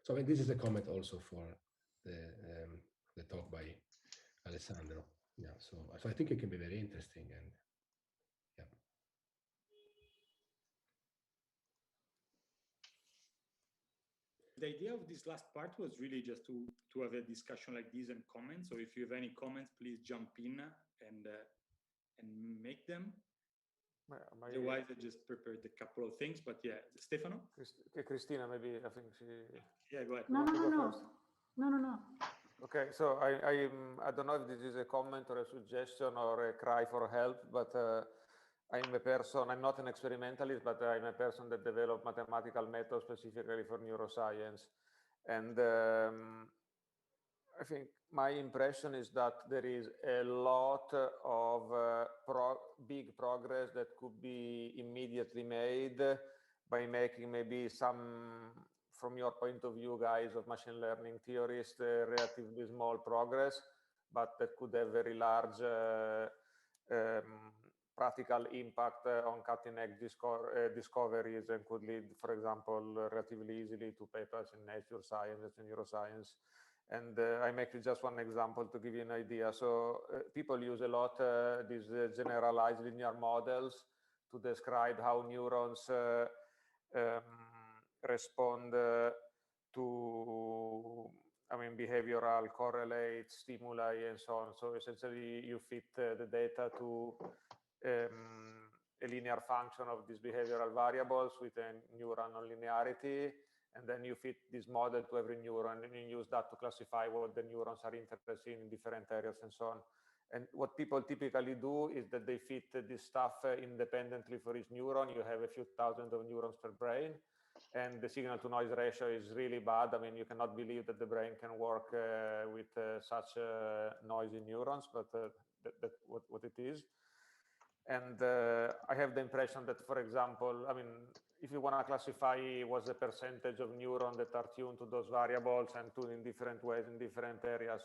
so I mean, this is a comment also for the talk by Alessandro. Yeah, so I think it can be very interesting, and yeah. The idea of this last part was really just to have a discussion like this and comments. So if you have any comments, please jump in and make them. Otherwise, I just prepared a couple of things, but yeah, Stefano? Christina, maybe, I think she... Yeah, go ahead. No. Okay, so I don't know if this is a comment or a suggestion or a cry for help, but I'm a person, I'm not an experimentalist, but I'm a person that developed mathematical methods specifically for neuroscience. And I think my impression is that there is a lot of big progress that could be immediately made by making maybe some, from your point of view, guys, of machine learning theorists, relatively small progress, but that could have very large practical impact on cutting-edge discoveries, and could lead, for example, relatively easily to papers in Nature Science and Neuroscience. And I make just one example to give you an idea. So people use a lot these generalized linear models to describe how neurons respond to, I mean, behavioral correlates, stimuli, and so on. So essentially, you fit the data to a linear function of these behavioral variables with a neuron nonlinearity, and then you fit this model to every neuron, and you use that to classify what the neurons are interested in different areas and so on. And what people typically do is that they fit this stuff independently for each neuron. You have a few thousand of neurons per brain, and the signal to noise ratio is really bad. I mean, you cannot believe that the brain can work with such noisy neurons, but that's what it is. And I have the impression that, for example, I mean, if you want to classify what's the percentage of neurons that are tuned to those variables and tuned in different ways in different areas,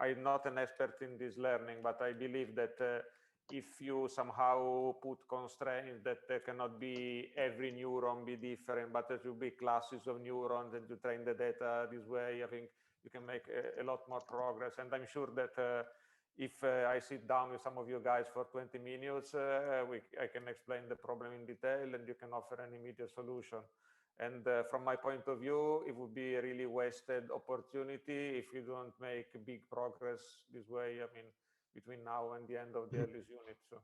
I'm not an expert in this learning, but I believe that if you somehow put constraints that there cannot be every neuron be different, but there should be classes of neurons and you train the data this way, I think you can make a lot more progress. And I'm sure that if I sit down with some of you guys for 20 minutes, I can explain the problem in detail and you can offer an immediate solution. And from my point of view, it would be a really wasted opportunity if you don't make big progress this way, I mean, between now and the end of the Ellis unit. So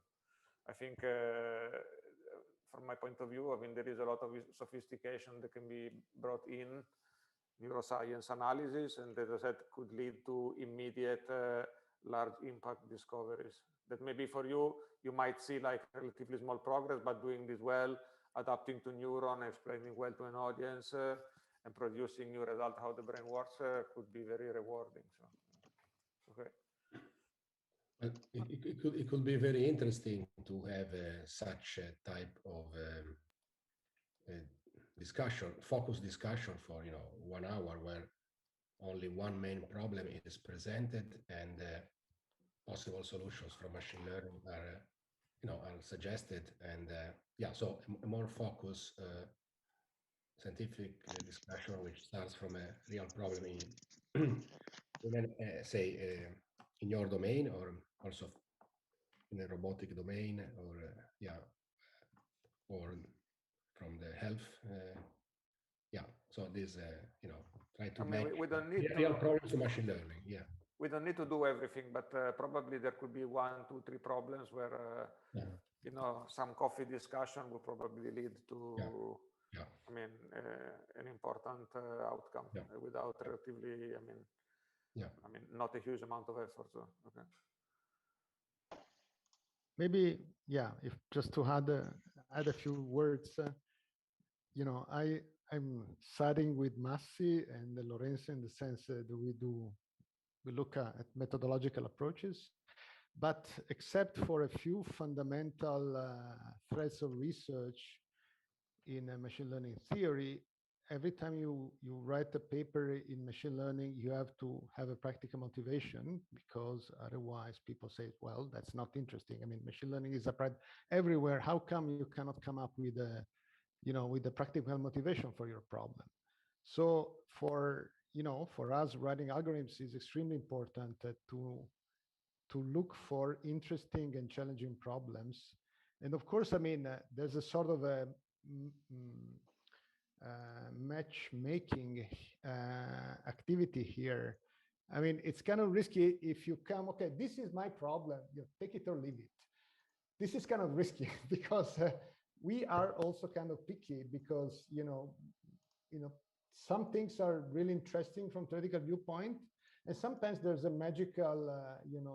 I think from my point of view, I mean, there is a lot of sophistication that can be brought in neuroscience analysis, and as I said, could lead to immediate large impact discoveries that maybe for you, you might see like relatively small progress, but doing this well, adapting to neuron, explaining well to an audience, and producing new result how the brain works could be very rewarding. So, okay. It could be very interesting to have such a type of discussion, focused discussion for 1 hour, where only one main problem is presented and possible solutions from machine learning are are suggested, and yeah, so a more focused scientific discussion which starts from a real problem in say in your domain, or also in a robotic domain, or yeah, or from the health. Yeah, so this try to make we don't need real problems to machine learning. Yeah, we don't need to do everything, but probably there could be 1, 2, 3 problems where some coffee discussion will probably lead to I mean an important outcome without relatively I mean not a huge amount of effort. So okay. Maybe if just to add a few words, I'm siding with Massi and Lorenzo in the sense that we look at methodological approaches, but except for a few fundamental threads of research in machine learning theory, every time you write a paper in machine learning, you have to have a practical motivation, because otherwise people say, well, that's not interesting. I mean, machine learning is applied everywhere. How come you cannot come up with a with the practical motivation for your problem? So for us, writing algorithms is extremely important to look for interesting and challenging problems. And of course, I mean, there's a sort of a matchmaking activity here. I mean, it's kind of risky if you come, okay, this is my problem, take it or leave it. This is kind of risky because we are also kind of picky, because some things are really interesting from theoretical viewpoint, and sometimes there's a magical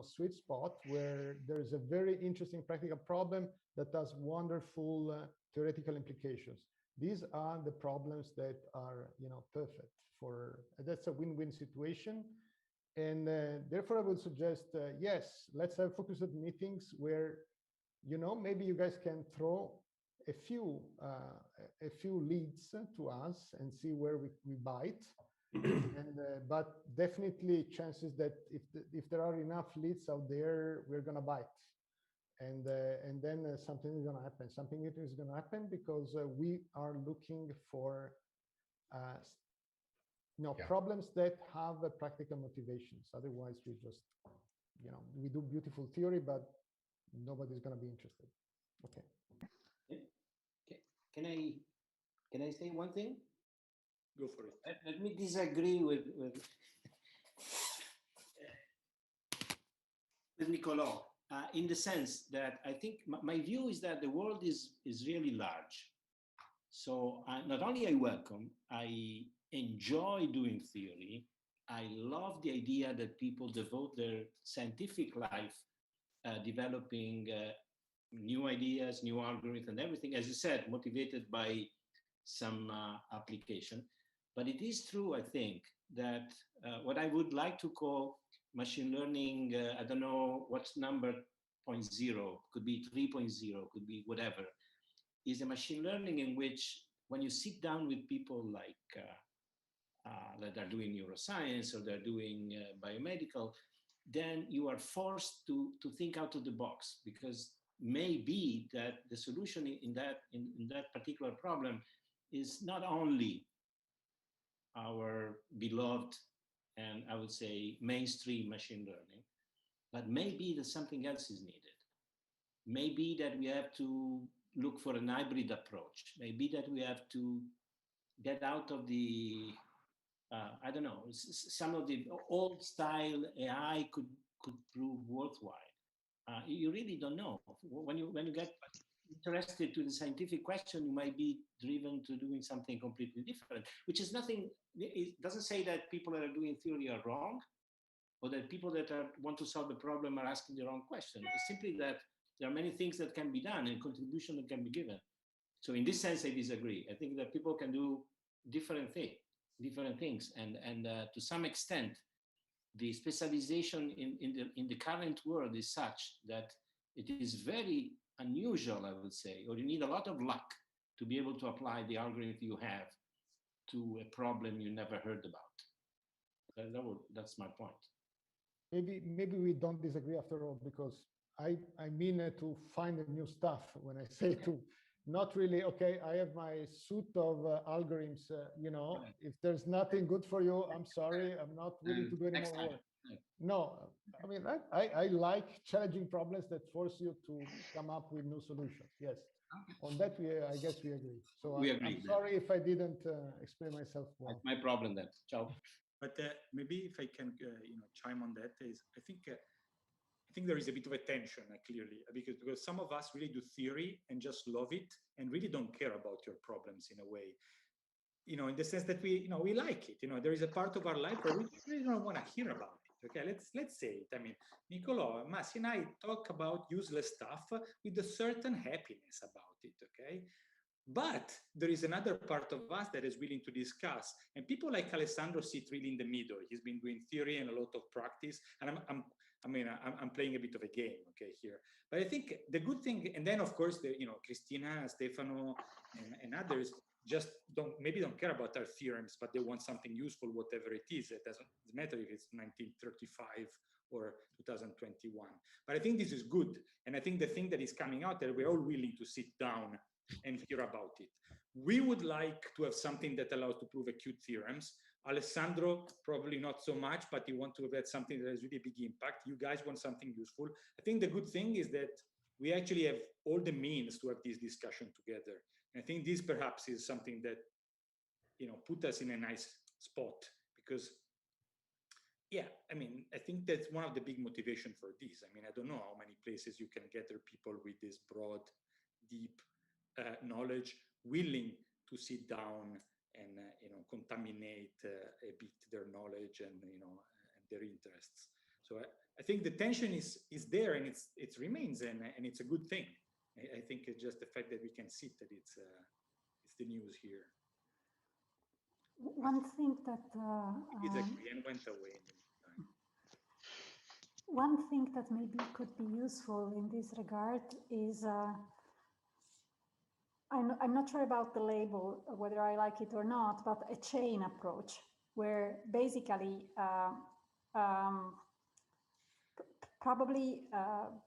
sweet spot where there's a very interesting practical problem that has wonderful theoretical implications. These are the problems that are perfect for, that's a win-win situation. And therefore I would suggest yes, let's have focused meetings where maybe you guys can throw a few leads to us and see where we bite. And but definitely chances that if there are enough leads out there, we're gonna bite, and then something is gonna happen. Something is gonna happen because we are looking for problems that have practical motivations. Otherwise, we just we do beautiful theory, but nobody's gonna be interested. Okay. Can I say one thing? Go for it. Let me disagree with Nicolò in the sense that I think my view is that the world is really large. So not only I welcome, I enjoy doing theory. I love the idea that people devote their scientific life developing new ideas, new algorithms, and everything, as you said, motivated by some application. But it is true, I think, that what I would like to call machine learning, I don't know what's number 0.0, could be 3.0, could be whatever, is a machine learning in which when you sit down with people like that are doing neuroscience or they're doing biomedical, then you are forced to think out of the box, because maybe that the solution in that particular problem is not only our beloved and I would say mainstream machine learning, but maybe that something else is needed. Maybe that we have to look for an hybrid approach. Maybe that we have to get out of the I don't know, some of the old style AI could prove worthwhile. You really don't know. When you get interested to the scientific question, you might be driven to doing something completely different, which is nothing. It doesn't say that people that are doing theory are wrong, or that people that want to solve the problem are asking the wrong question. It's simply that there are many things that can be done and contribution that can be given. So in this sense, I disagree. I think that people can do different things, and to some extent, the specialization in the current world is such that it is very unusual, I would say, or you need a lot of luck to be able to apply the algorithm you have to a problem you never heard about. That's my point. Maybe we don't disagree after all, because I mean to find new stuff when I say to. Not really, okay, I have my suit of algorithms, you know, if there's nothing good for you, I'm sorry, I'm not willing to do any more work. No, I mean, I like challenging problems that force you to come up with new solutions. Yes, on that, I guess we agree. So I'm sorry if I didn't explain myself well. That's my problem then, ciao. But maybe if I can, chime on that, is I think there is a bit of a tension, clearly, because some of us really do theory and just love it and really don't care about your problems in a way, in the sense that we like it. There is a part of our life where we really don't want to hear about it. Okay, let's say it. I mean, Nicolò, Massi, and I talk about useless stuff with a certain happiness about it. Okay. But there is another part of us that is willing to discuss, and people like Alessandro sit really in the middle. He's been doing theory and a lot of practice, and I'm playing a bit of a game, okay, here. But I think the good thing, and then of course, Cristina, Stefano, and others just maybe don't care about our theorems, but they want something useful, whatever it is. It doesn't matter if it's 1935 or 2021. But I think this is good, and I think the thing that is coming out that we're all willing to sit down and hear about it. We would like to have something that allows to prove acute theorems. Alessandro, probably not so much, but you want to have something that has really big impact. You guys want something useful. I think the good thing is that we actually have all the means to have this discussion together. And I think this perhaps is something that, put us in a nice spot, because yeah, I mean, I think that's one of the big motivation for this. I mean, I don't know how many places you can gather people with this broad, deep knowledge, willing to sit down and contaminate a bit their knowledge and and their interests. So I think the tension is there, and it remains, and it's a good thing. I think it's just the fact that we can sit that it's the news here. One thing that Ian went away in the meantime. One thing that maybe could be useful in this regard is I'm not sure about the label, whether I like it or not, but a chain approach, where basically probably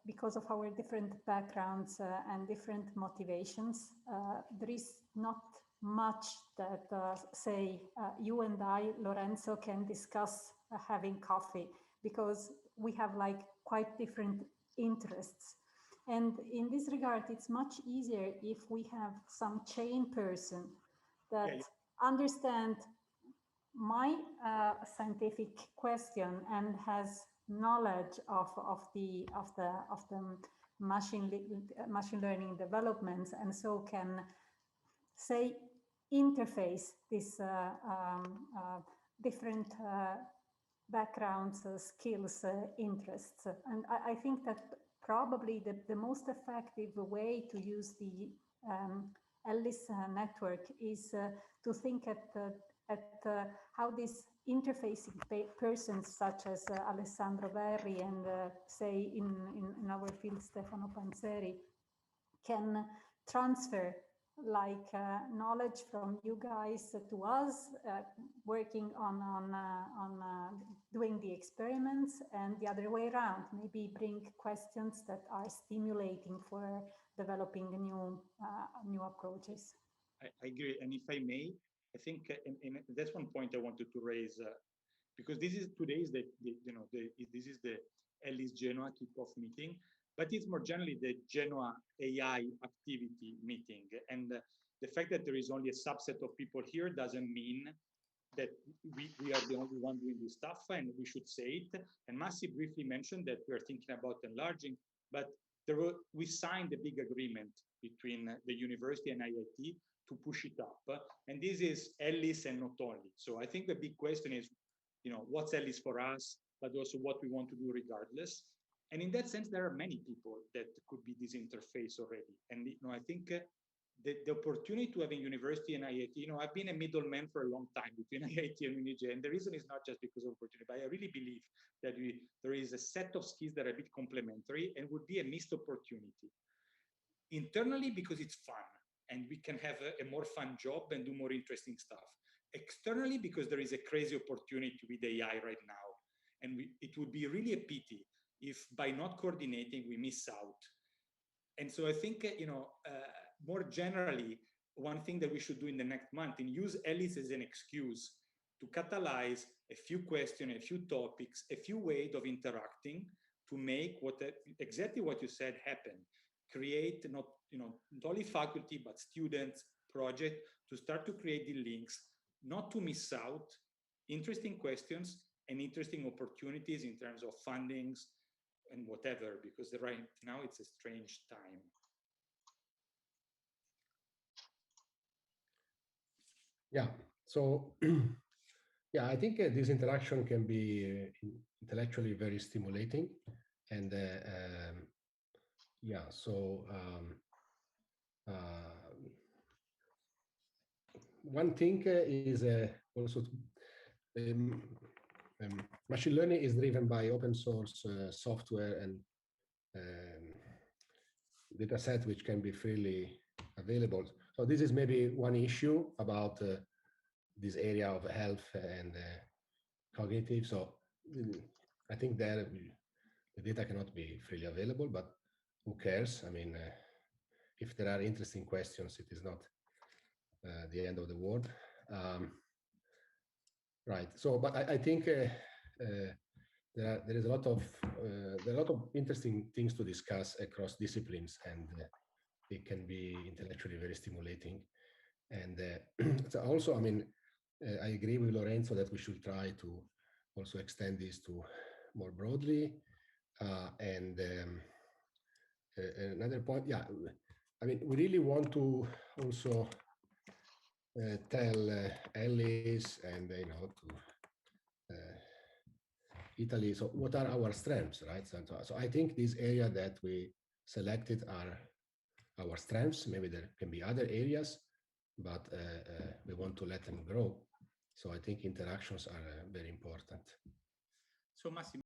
because of our different backgrounds and different motivations, there is not much that, say, you and I, Lorenzo, can discuss having coffee, because we have like quite different interests. And in this regard, it's much easier if we have some chain person that understand my scientific question and has knowledge of the machine learning developments, and so can say interface this different backgrounds, skills, interests. And I think that probably the most effective way to use the Ellis network is to think at how these interfacing persons such as Alessandro Verri and say in our field Stefano Panzeri can transfer like knowledge from you guys to us, working on doing the experiments, and the other way around, maybe bring questions that are stimulating for developing new approaches. I agree, and if I may, I think, and that's one point I wanted to raise, because this is today's this is the Ellis Genoa kickoff meeting, but it's more generally the Genoa AI activity meeting. And the fact that there is only a subset of people here doesn't mean that we are the only one doing this stuff, and we should say it. And Massi briefly mentioned that we are thinking about enlarging, but we signed a big agreement between the university and IIT to push it up. And this is Ellis and not only. So I think the big question is, what's Ellis for us, but also what we want to do regardless. And in that sense, there are many people that could be this interface already. And I think the opportunity to have a university and IIT, I've been a middleman for a long time between IIT and UNIJ, and the reason is not just because of opportunity, but I really believe that there is a set of skills that are a bit complementary and would be a missed opportunity. Internally, because it's fun, and we can have a more fun job and do more interesting stuff. Externally, because there is a crazy opportunity with AI right now. And it would be really a pity if by not coordinating, we miss out. And so I think, more generally, one thing that we should do in the next month and use Ellis as an excuse to catalyze a few questions, a few topics, a few ways of interacting to make exactly what you said happen. Create not only faculty, but students, project to start to create the links, not to miss out interesting questions and interesting opportunities in terms of fundings and whatever, because right now it's a strange time. Yeah, so yeah, I think this interaction can be intellectually very stimulating. And yeah, so one thing is also machine learning is driven by open source software and data set which can be freely available. So this is maybe one issue about this area of health and cognitive. So I think that the data cannot be freely available, but who cares? I mean, if there are interesting questions, it is not the end of the world. Right. So, but I think there is a lot of interesting things to discuss across disciplines, and it can be intellectually very stimulating. And so also, I mean, I agree with Lorenzo that we should try to also extend this to more broadly. And another point, yeah, I mean, we really want to also tell Ellis and to Italy, so what are our strengths, right? So I think this area that we selected are our strengths. Maybe there can be other areas, but we want to let them grow. So I think interactions are very important. So Massimo,